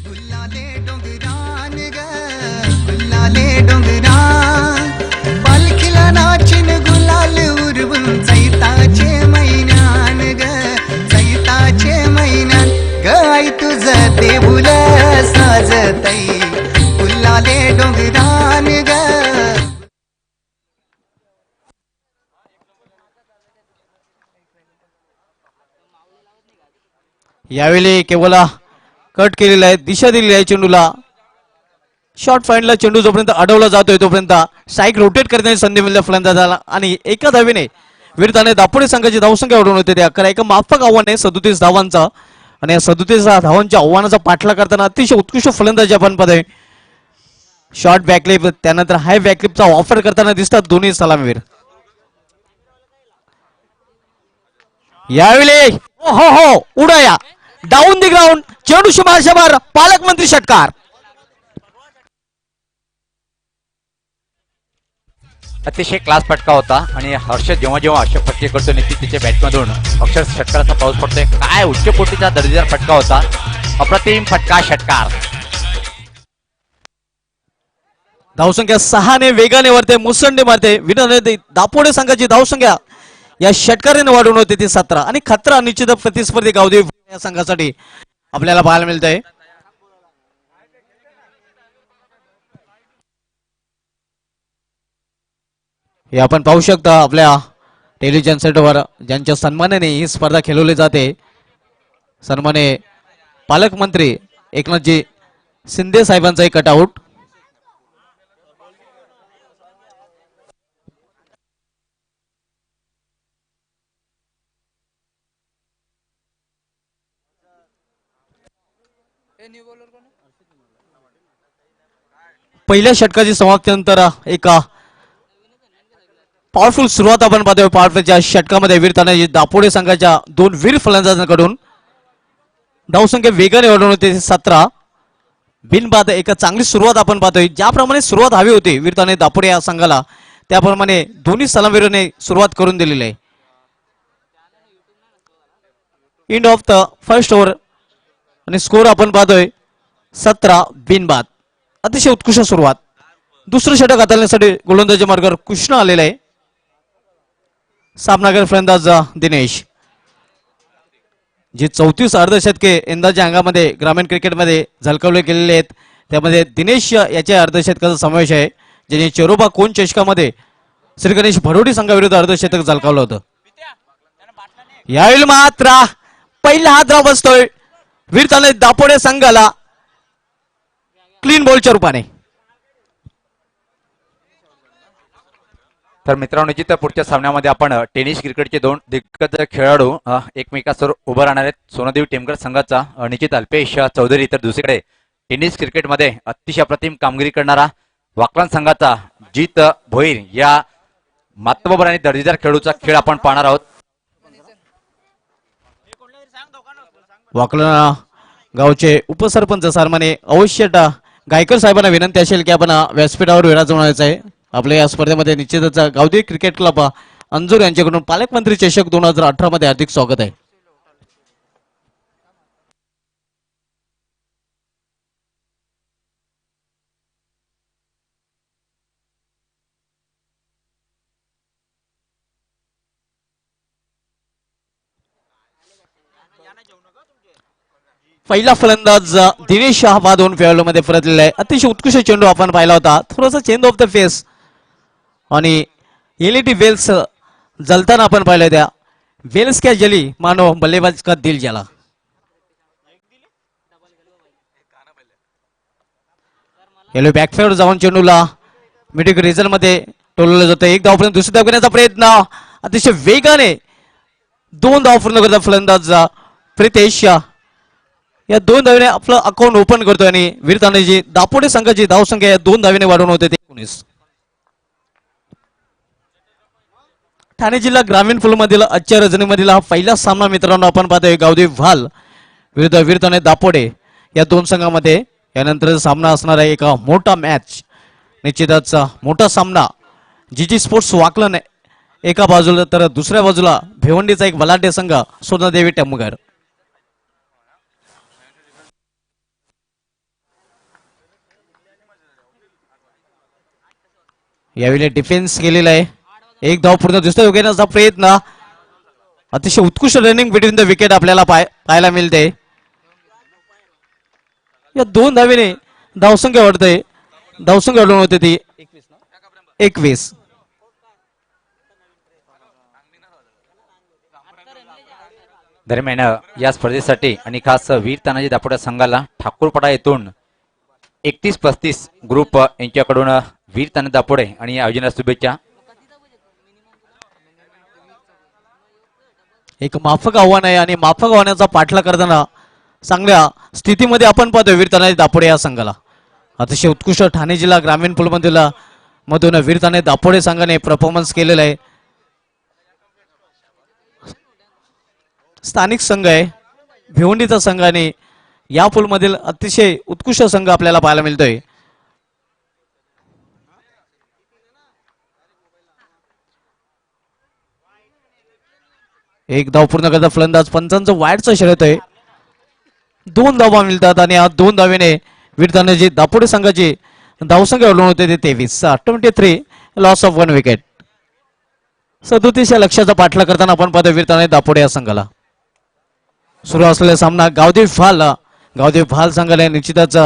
गुल्लाले डोंगरान ग गुल्लाले डोंगरान पालखीला नाचिन गुलाल उरवून चैताचे महिन्यान ग चैताचे महिन्यान ग आई तुझं देऊल साजतई गुल्लाले डोंगरान ग. यावेळी केवळ कट केलेला आहे, दिशा दिलेली आहे चेंडूला. शॉर्ट फाईंडला चेंडू जोपर्यंत अडवला जातोय तोपर्यंत स्ट्राईक रोटेट करण्याची संधी मिळाली फलंदाजाला आणि एका धावेने वीरताने दापोडे संघाची धावसंख्या वाढवून होते त्या अकरा. एक माफक आव्हान आहे 37 धावांचा आणि या 37 धावांच्या आव्हानाचा पाठलाग करताना अतिशय उत्कृष्ट फलंदाजी आपण पाहतोय. शॉर्ट बॅकलिप त्यानंतर हाय बॅकलिपचा ऑफर करताना दिसतात दोन्ही सलामीवीर. यावेळी हो हो उडाया डाऊन दी ग्राउंड चेंडू शिमार शमार पालकमंत्री षटकार. अतिशय क्लास फटका होता आणि हर्ष जेव्हा जेव्हा अशा फटके करतो निश्चित तिच्या बॅटमधून अक्षर षटकाराचा पाऊस पडतोय. काय उच्च कोटीचा दर्जेदार फटका होता, अप्रतिम फटका षटकार. धावसंख्या 6 ने वेगाने वरते मुसंडी मारते. वीरताने दापोडे संघाची धावसंख्या या षटकाराने वाढवून होते ती 17 आणि खतरा निश्चित प्रतिस्पर्धी गावदेवी या संघासाठी आपल्याला पाहायला मिळतंय. हे आपण पाहू शकता आपल्या टेलिव्हिजन सेटवर ज्यांच्या सन्मानाने ही स्पर्धा खेळवली जाते. सन्माने पालकमंत्री एकनाथजी शिंदे साहेबांचा एक कटआउट. पहिल्या षटकाची समाप्तीनंतर एक पॉवरफुल सुरुवात आपण पाहतोय. पॉवरफुलच्या षटकामध्ये वीरताने दापोडे संघाच्या 2 वीर फलंदाजांकडून धावसंख्या वेगाने वाढवून होते 17. बिनबाद एक चांगली सुरुवात आपण पाहतोय. ज्याप्रमाणे सुरुवात हवी होती वीरताने दापोडे या संघाला त्याप्रमाणे दोन्ही सलामीवीरांनी सुरुवात करून दिलेली आहे. End of the first over आणि स्कोर आपण पाहतोय 17 बिनबाद. अतिशय उत्कृष्ट सुरुवात. दुसरं षटक हाताळण्यासाठी गोलंदाजी मार्गावर कृष्ण आलेला आहे. सामनागर फलंदाज दिनेश. जे 34 अर्धशतके यंदाच्या अंगामध्ये ग्रामीण क्रिकेटमध्ये झलकवले गेलेले आहेत त्यामध्ये दिनेश याच्या अर्धशतकाचा समावेश आहे, ज्याने चेरोबा कोण चषकामध्ये श्री गणेश भडोडी संघाविरुद्ध अर्धशतक झलकावलं होतं. यावेळी मात्र पहिला हात धाव बसतोय वीरताने दापोडे संघाला क्लीन बॉलच्या रूपाने. तर मित्रांनो जिथं पुढच्या सामन्यामध्ये आपण टेनिस क्रिकेटचे 2 दिग्गज खेळाडू एकमेकासमोर उभं राहणार आहेत. सोनादेवी टेमकर संघाचा निश्चित अल्पेश चौधरी, तर दुसरीकडे टेनिस क्रिकेटमध्ये अतिशय अप्रतिम कामगिरी करणारा वाकलान संघाचा जीत भोईर या मातबर आणि दर्जेदार खेळाडूचा खेळ आपण पाहणार आहोत. वाकलान गावचे उपसरपंच सन्माने अवश्य गायकर साहेबांना विनंती असेल की आपण व्यासपीठावर विराजवायचं आहे. आपल्या या स्पर्धेमध्ये निश्चितच गावदेवी क्रिकेट क्लब अंजूर यांच्याकडून पालकमंत्री चषक 2018 मध्ये हार्दिक स्वागत आहे. पहिला फलंदाज दिनेश शहा बाद होऊन फेवलमध्ये परतलेला आहे. अतिशय उत्कृष्ट चेंडू आपण पाहिला होता. थोडासा चेंज ऑफ द फेस आणि एलईडी वेल्स जलताना आपण पाहिलं. त्या वेल्स क्या जली मानो बल्लेबाज का दिल जला. येलो बॅकफेवर जाऊन चेंडूला मिडिक रिझल्ट मध्ये टोलवलं जातं. एक धावपर्यंत दुसरी धाव घेण्याचा प्रयत्न अतिशय वेगाने 2 धाव पूर्ण करता फलंदाज प्रितेश या 2 धावेने आपलं अकाउंट ओपन करतोय आणि वीर तानाजी दापोडे संघाची धावसंख्या या 2 धावेने वाढवून होते 19. ठाणे जिल्हा ग्रामीण फुल मधील आजच्या रजनीमधील हा पहिला सामना मित्रांनो आपण पाहतोय गावदेव भाल विरुद्ध वीर ताने दापोडे या 2 संघामध्ये. यानंतर सामना असणार आहे एक मोठा मॅच, निश्चितच मोठा सामना. जीजी स्पोर्ट्स वाकलन एका बाजूला तर दुसऱ्या बाजूला भिवंडीचा एक बलाढ्य संघ सोनादेवी टेमघर. यावेळी डिफेन्स केलेला आहे. एक धाव पूर्ण दुसऱ्या घेण्याचा प्रयत्न. अतिशय उत्कृष्ट रनिंग बिटवीन द विकेट आपल्याला पाहायला मिळते. या 2 धावेने धावसंख्या वाढते, धावसंख्या वाढवून होते ती 21. दरम्यान या स्पर्धेसाठी आणि खास वीर तानाजी दापोडे संघाला ठाकूरपाडा येथून 31-35 ग्रुप यांच्याकडून वीर तानाजी दापोडे आणि या आयोजनाला शुभेच्छा. एक माफक आव्हान आहे आणि माफक आव्हानाचा पाठलाग करताना चांगल्या स्थितीमध्ये आपण पाहतोय वीर तानाजी दापोडे या संघाला. अतिशय उत्कृष्ट ठाणे जिल्हा ग्रामीण फुल मधून वीर तानाजी दापोडे संघाने परफॉर्मन्स केलेला आहे. स्थानिक संघ आहे भिवंडीचा संघ आणि या पूलमधील अतिशय उत्कृष्ट संघ आपल्याला पाहायला मिळतोय. एक धाव पूर्ण करता फलंदाज पंचांचं वाईडचं शर्यत आहे. 2 धावा मिळतात आणि या 2 धावेने वीर तानाजी दापोडे संघाची धावसंख्या वाढवून होते ते 23. 23 लॉस ऑफ 1 विकेट. 37 या लक्ष्याचा पाठलाग करताना आपण पाहतो वीर तानाजी दापोडे या संघाला. सुरू असलेला सामना गावदेव भाल संघाला निश्चितच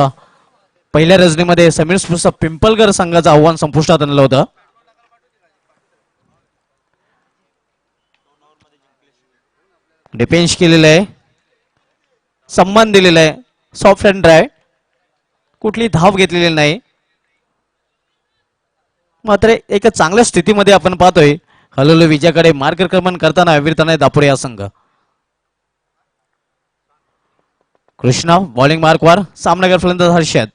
पहिल्या रजनीमध्ये समीर स्फूर्त पिंपलगर संघाचं आव्हान संपुष्टात आणलं होतं. डिफेन्स केलेलं आहे, सम्मान दिलेला आहे, सॉफ्ट अँड ड्राय, कुठली धाव घेतलेली नाही. मात्र एका चांगल्या स्थितीमध्ये आपण पाहतोय हललो विजयाकडे मार्गक्रमण करताना वीर तानाजी दापोडे या संघ. कृष्णा बॉलिंग मार्कवर, सामनागर फलंदाज हर्षद.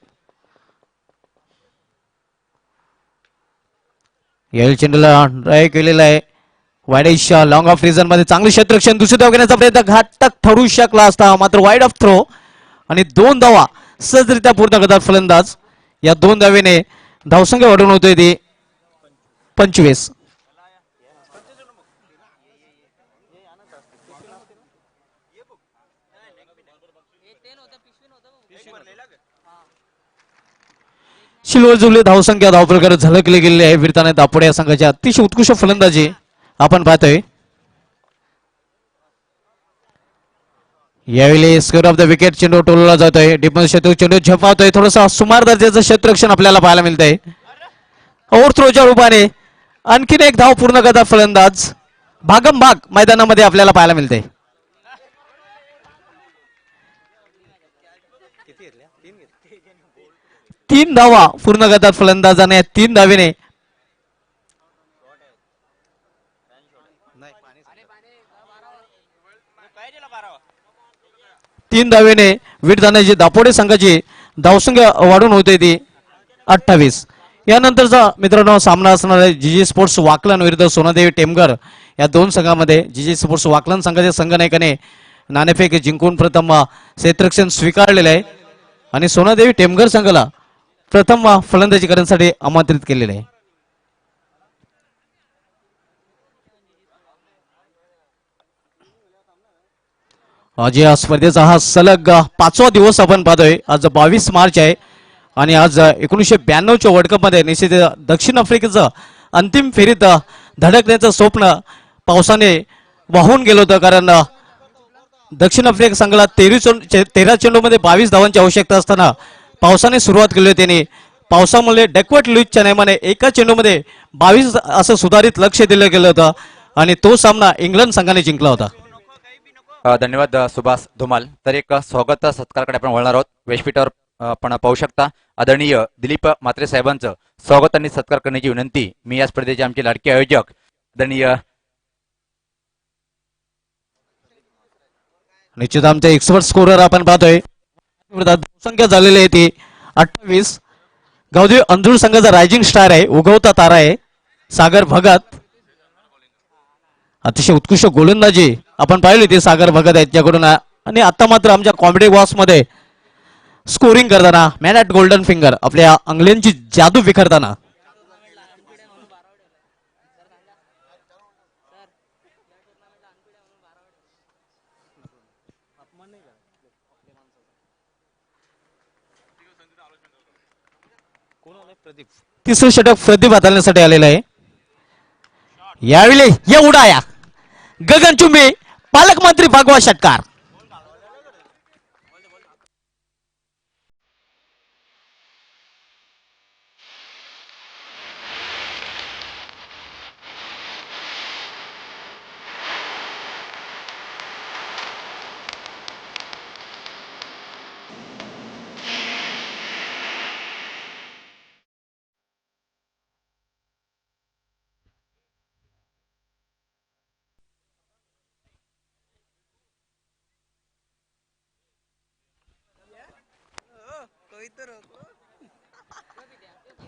यावेळी चेंडूला ड्राय केलेला आहे. वाईड लॉंग ऑफ रिझन मध्ये चांगले क्षेत्ररक्षण, दुसरी धाव घेण्याचा प्रयत्न घातक ठरू शकला असता मात्र वाईड ऑफ थ्रो आणि 2 धावा सहजरित्या पूर्ण करतात फलंदाज. या 2 धावेने धावसंख्या वाढवून होते ती 25. शिलवजुले धावसंख्या धावप्रकार झळकले गेले आहे वीर तानाजी दापोडे या संघाची अतिशय उत्कृष्ट फलंदाजी आपण पाहतोय. यावेळी स्क्वेअर ऑफ द विकेट चेंडू टोलला जातोय. डिफेन्स क्षेत्र चेंडू झपावतोय. थोडंसं सुमार दर्जाचं क्षेत्ररक्षण आपल्याला पाहायला मिळतंय. ओव्हर थ्रोच्या रूपाने आणखीन एक धाव पूर्ण करता फलंदाज. भागमभाग मैदानामध्ये आपल्याला पाहायला मिळते. तीन धावा पूर्ण करतात फलंदाजाने. 3 धावेने वीर तानाजी दापोडे संघाची धावसंख्या वाढून होते ती 28. यानंतरचा मित्रांनो सामना असणार आहे जीजी स्पोर्ट्स वाकलन विरुद्ध सोनादेवी टेमघर या 2 संघामध्ये. जीजी स्पोर्ट्स वाकलन संघाच्या संघनायकाने नाणेफेक जिंकून प्रथम क्षेत्ररक्षण स्वीकारलेलं आहे आणि सोनादेवी टेमघर संघाला प्रथम फलंदाजी करण्यासाठी आमंत्रित केलेले आहे. आज या स्पर्धेचा हा सलग 5वा दिवस आपण पाहतोय. आज 22 मार्च आहे आणि आज 1992च्या वर्ल्ड कप मध्ये निश्चित दक्षिण आफ्रिकेचं अंतिम फेरीत धडकण्याचं स्वप्न पावसाने वाहून गेलं होतं. कारण दक्षिण आफ्रिका संघाला 13 चेंडूमध्ये 22 धावांची आवश्यकता असताना पावसाने सुरुवात केली होती आणि पावसामुळे डेक्वर्ट लुईसच्या नियमाने एका चेंडूमध्ये 22 असं सुधारित लक्ष दिलं गेलं होतं आणि तो सामना इंग्लंड संघाने जिंकला होता. धन्यवाद सुभाष धुमाल. तर एक स्वागत सत्कारकडे आपण वळणार आहोत. व्यासपीठावर आपण पाहू शकता आदरणीय दिलीप म्हात्रे साहेबांचं स्वागत आणि सत्कार करण्याची विनंती मी या स्पर्धेचे आमचे लाडके आयोजक आदरणीय निश्चित आमच्या एक्सपर्ट स्कोरर आपण पाहतोय संख्या झालेली आहे ती 28. गावदेवी अंजुळ संघाचा रायझिंग स्टार आहे, उगवता तारा आहे सागर भगत. अतिशय उत्कृष्ट गोलंदाजी आपण पाहिली ती सागर भगत यांच्याकडून. आणि आता मात्र आमच्या कॉमेडी बॉक्स मध्ये स्कोरिंग करताना मॅन ॲट गोल्डन फिंगर आपल्या अंगल्यांची जादू विखरताना तिसरं षटक प्रदीप हाताळण्यासाठी आलेलं आहे. यावेळी ये उडाया गगनचुंबी पालकमंत्री भगवा षटकार.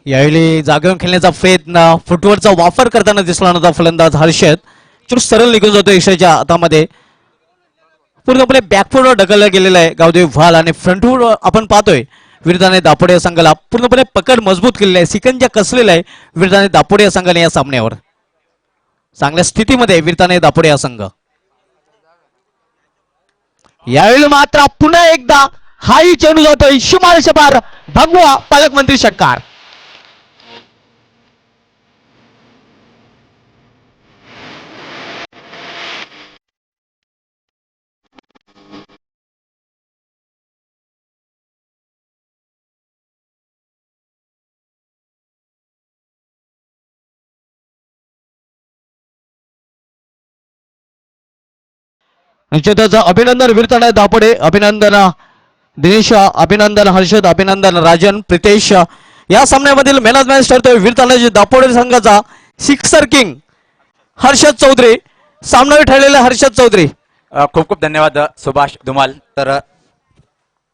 यावेळी जागेवर खेळण्याचा प्रयत्न फुटवरचा वापर करताना दिसला नव्हता फलंदाज हर्षद. चुट सरळ निघून जातो यशाच्या हातामध्ये. पूर्णपणे बॅकफुटवर ढकलला गेलेला आहे गावदेवी व्हाल. आणि फ्रंटफुट आपण पाहतोय विरदाने दापोडे या संघाला पूर्णपणे पकड मजबूत केलेली आहे, सिकंजा कसलेला आहे विरदाने दापोडे या संघाने या सामन्यावर. चांगल्या स्थितीमध्ये विरदाने दापोडे या संघ. यावेळी मात्र पुन्हा एकदा हाही चेंडू जातोय शुमारच्या पार भगवा पालकमंत्री षटकार. निश्चितच अभिनंदन वीरताना दापोडे, अभिनंदन दिनेश, अभिनंदन हर्षद, अभिनंदन राजन, प्रितेश. या सामन्यामधील मॅन ऑफ मॅच ठरतोय वीरतानाजी दापोडे संघाचा सिक्सर किंग हर्षद चौधरी. सामनावीर ठरलेले हर्षद चौधरी. खूप खूप धन्यवाद सुभाष धुमाल. तर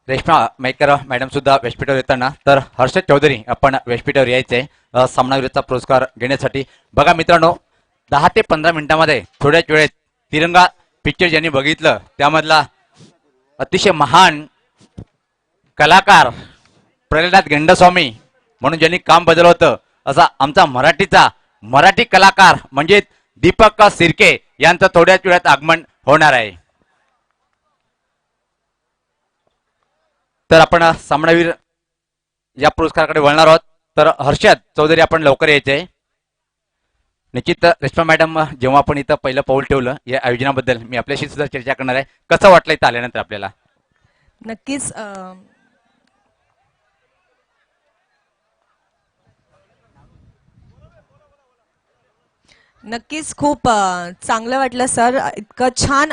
रेश्मा मैकर मॅडम सुद्धा व्यासपीठावर येताना, तर हर्षद चौधरी आपण व्यासपीठावर यायचे सामनावीरचा पुरस्कार घेण्यासाठी. बघा मित्रांनो, 10 ते 15 मिनिटांमध्ये थोड्याच वेळेत तिरंगा पिक्चर ज्यांनी बघितलं त्यामधला अतिशय महान कलाकार प्रल्हाद गेंडस्वामी म्हणून ज्यांनी काम बदललं होतं असा आमचा मराठी कलाकार म्हणजे दीपक सिरके यांचं थोड्याच वेळात आगमन होणार आहे. तर आपण सामनावीर या पुरस्काराकडे वळणार आहोत. तर हर्षद चौधरी आपण लवकर यायचे. निश्चित रेश्मा मॅडम, जेव्हा आपण इथं पहिलं पाऊल ठेवलं या आयोजनाबद्दल मी आपल्याशी सुद्धा चर्चा करणार आहे. कसं वाटलं इथं आल्यानंतर आपल्याला? नक्कीच नक्कीच खूप चांगलं वाटलं सर. इतकं छान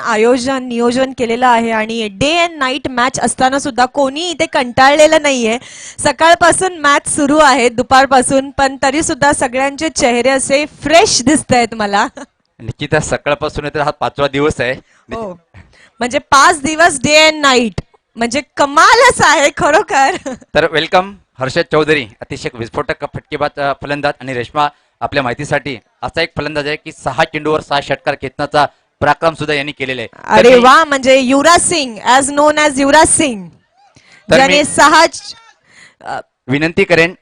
नियोजन केलेलं आहे आणि डे अँड नाईट मॅच असताना सुद्धा कोणी इथे कंटाळलेलं नाहीये. सकाळपासून मॅच सुरू आहे दुपारपासून, पण तरी सुद्धा सगळ्यांचे चेहरे असे फ्रेश दिसत आहेत मला. निश्चित सकाळपासून तर हा 5वा दिवस आहे. हो, म्हणजे 5 दिवस डे अँड नाईट म्हणजे कमालच आहे खरोखर. तर वेलकम हर्षद चौधरी, अतिशय विस्फोटक फटकेबाज फलंदाज. आणि रेश्मा, आपल्या माहितीसाठी असा एक फलंदाज आहे की 6 चेंडूवर 6 षटकार खेचण्याचा पराक्रम सुद्धा यांनी केलेला आहे. अरे वा, म्हणजे Yuvraj Singh as non as Yuvraj Singh, ज्याने 6 विनंती करेन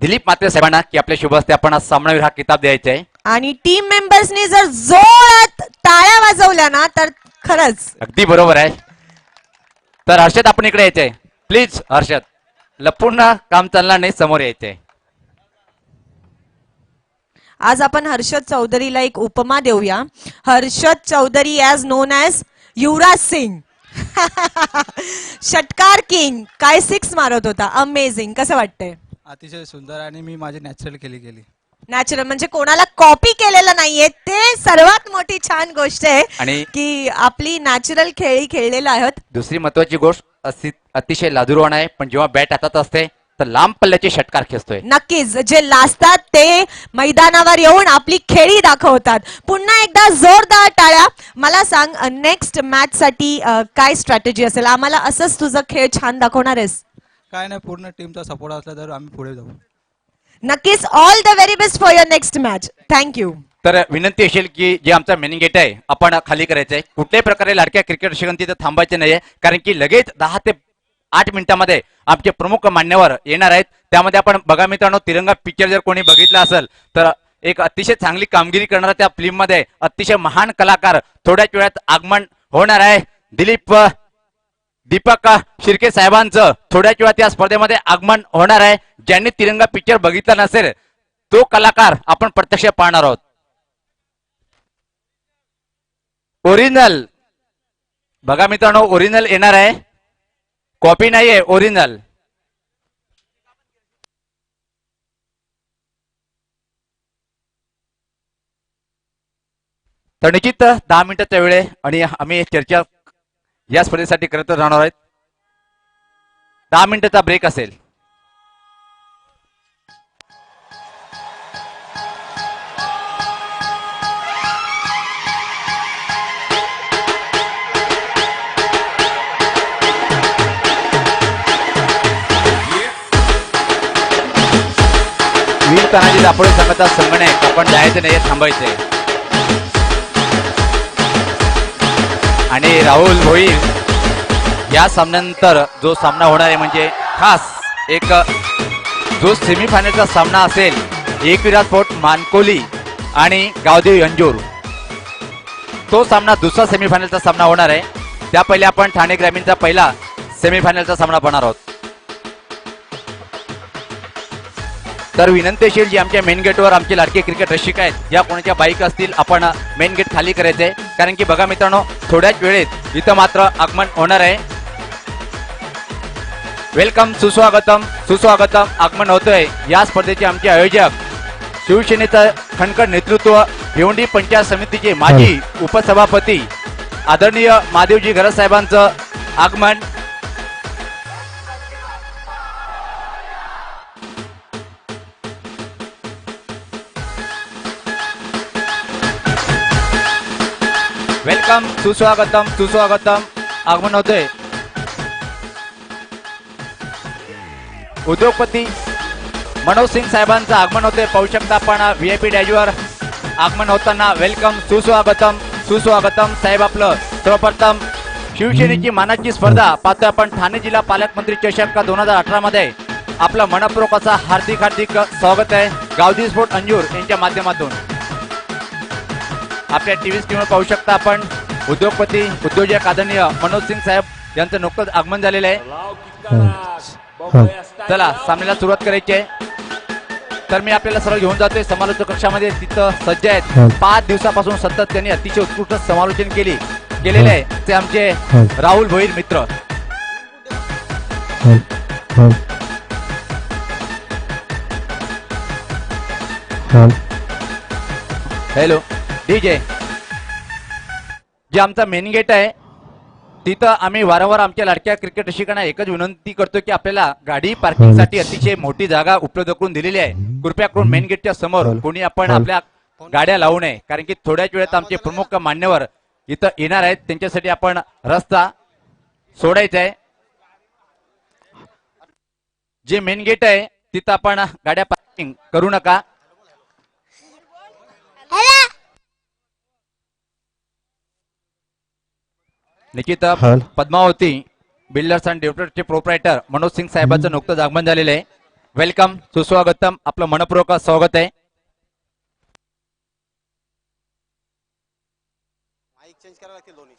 दिलीप मात्रे साहेबांना की आपल्या शुभ हस्ते आपण आज सामनावीर हा किताब द्यायचा आहे. आणि टीम मेंबर्सनी जर जोरात टाळ्या वाजवल्या ना तर खरंच. अगदी बरोबर आहे. तर हर्षद, आपण इकडे यायचंय प्लीज. हर्षद, लपून काम चालणार नाही, समोर यायचंय. आज आपण हर्षद चौधरीला एक उपमा देऊया. Harshad Chaudhari as known as Yuvraj Singh, षटकार किंग. काय 6 मारत होता, अमेझिंग. कसं वाटतंय? अतिशय सुंदर. आणि मी माझी नॅचरल केली. नॅचरल म्हणजे कोणाला कॉपी केलेलं नाहीये, ते सर्वात मोठी छान गोष्ट आहे. आणि की आपली नॅचरल खेळी खेळलेला आहोत. दुसरी महत्वाची गोष्ट अतिशय लाजूरवाण आहे, पण जेव्हा बॅट हातात असते तर लांब पल्ल्याचे षटकार खेचतोय. नक्कीच जे लाजतात ते मैदानावर येऊन आपली खेळी दाखवतात. पुन्हा एकदा जोरदार टाळ्या. मला सांग नेक्स्ट मॅच साठी काय स्ट्रॅटेजी असेल? आम्हाला असंच तुझं खेळ छान दाखवणार आहेस? काय नाही, पूर्ण टीमचा सपोर्ट असला तर आम्ही पुढे जाऊ. नक्कीच. All the very best for your next match. Thank you. तर विनंती असेल की जे आमचा मेन गेट आहे आपण खाली करायचंय. कुठल्याही प्रकारे लाडक्या क्रिकेट रसिकांनी तिथे थांबायचे नाहीये, कारण की लगेच 10 ते 8 मिनिटांमध्ये आमचे प्रमुख मान्यवर येणार आहेत. त्यामध्ये आपण बघा मित्रांनो, तिरंगा पिक्चर जर कोणी बघितला असेल तर एक अतिशय चांगली कामगिरी करणारा त्या फिल्म मध्ये अतिशय महान कलाकार थोड्याच वेळात आगमन होणार आहे. दीपक शिर्के साहेबांचं थोड्याच वेळात या स्पर्धेमध्ये आगमन होणार आहे. ज्यांनी तिरंगा पिक्चर बघितला नसेल तो कलाकार आपण प्रत्यक्ष पाहणार आहोत. ओरिजिनल बघा मित्रांनो, ओरिजिनल येणार आहे, कॉपी नाहीये, ओरिजिनल. तर निश्चित 10 मिनिटाचा वेळ आहे आणि आम्ही चर्चा या स्पर्धेसाठी करत राहणार आहेत. 10 मिनिटाचा ब्रेक असेल. वीर तानाजी दापोळे संघाचा संगणक आपण जायचं नाही, थांबायचंय. आणि राहुल भोईर या सामन्यानंतर जो सामना होणार आहे म्हणजे खास एक जो सेमीफायनलचा सामना असेल, एकविरा स्पोर्ट मानकोली आणि गावदेव अंजूर, तो सामना दुसरा सेमीफायनलचा सामना होणार आहे. त्या पहिले आपण ठाणे ग्रामीणचा पहिला सेमीफायनलचा सामना पाहणार आहोत. तर विनंती असेल जी आमच्या मेन गेटवर आमचे लाडके क्रिकेट रसिक आहेत, या कोणाच्या बाईक असतील आपण मेन गेट खाली करायचंय, कारण की बघा मित्रांनो थोड्याच वेळेत इथं मात्र आगमन होणार आहे. वेलकम, सुस्वागतम सुस्वागतम आगमन होतोय. या स्पर्धेचे आमचे आयोजक शिवसेनेचं खणखण नेतृत्व, भिवंडी पंचायत समितीचे माजी उपसभापती आदरणीय महादेवजी घरत साहेबांचं आगमन. वेलकम, सुस्वागतम सुस्वागतम आगमन होते. उद्योगपती मनोज सिंग साहेबांचं आगमन होते. पाहू शकता आपण VIP डॅशवर आगमन होताना. वेलकम, सुस्वागतम सुस्वागतम साहेब. आपलं सर्वप्रथम शिवसेनेची मानाची स्पर्धा पाहतोय आपण, ठाणे जिल्हा पालकमंत्री चषक 2018 मध्ये आपलं मनपूर्वक असा हार्दिक हार्दिक स्वागत आहे गावदेव स्पोर्ट अंजूर यांच्या माध्यमातून. आपल्या टीव्ही स्क्रीनवर पाहू शकता आपण उद्योगपती उद्योजक आदरणीय मनोज सिंग साहेब यांचं नुकतंच आगमन झालेलं आहे. चला सामन्याला सुरुवात करायची आहे. तर मी आपल्याला सर्व घेऊन जातोय समालोचक कक्षामध्ये. तिथं सज्ज आहेत 5 दिवसापासून सतत त्यांनी अतिशय उत्कृष्ट समालोचन केलेले आहे ते आमचे राहुल भोईर मित्र. Hello DJ. जे आमचा मेन गेट आहे तिथं आम्ही वारंवार आमच्या लाडक्या क्रिकेट रसिकांना एकच विनंती करतो की आपल्याला गाडी पार्किंगसाठी अतिशय मोठी जागा उपलब्ध करून दिलेली आहे. कृपया करून मेन गेटच्या समोर कोणी आपण आपल्या गाड्या लावू नये, कारण की थोड्याच वेळात आमचे प्रमुख मान्यवर इथं येणार आहेत, त्यांच्यासाठी आपण रस्ता सोडायचा आहे. जे मेन गेट आहे तिथं आपण गाड्या पार्किंग करू नका. निश्चित पद्मावती बिल्डर्स अँड डेव्हलपर्सचे प्रोप्रायटर मनोज सिंग साहेबांचं नुकतंच आगमन झालेलं आहे. वेलकम, सुस्वागतम, आपलं मनपूर्वक स्वागत आहे. माईक चेंज करायला लागते दोन्ही.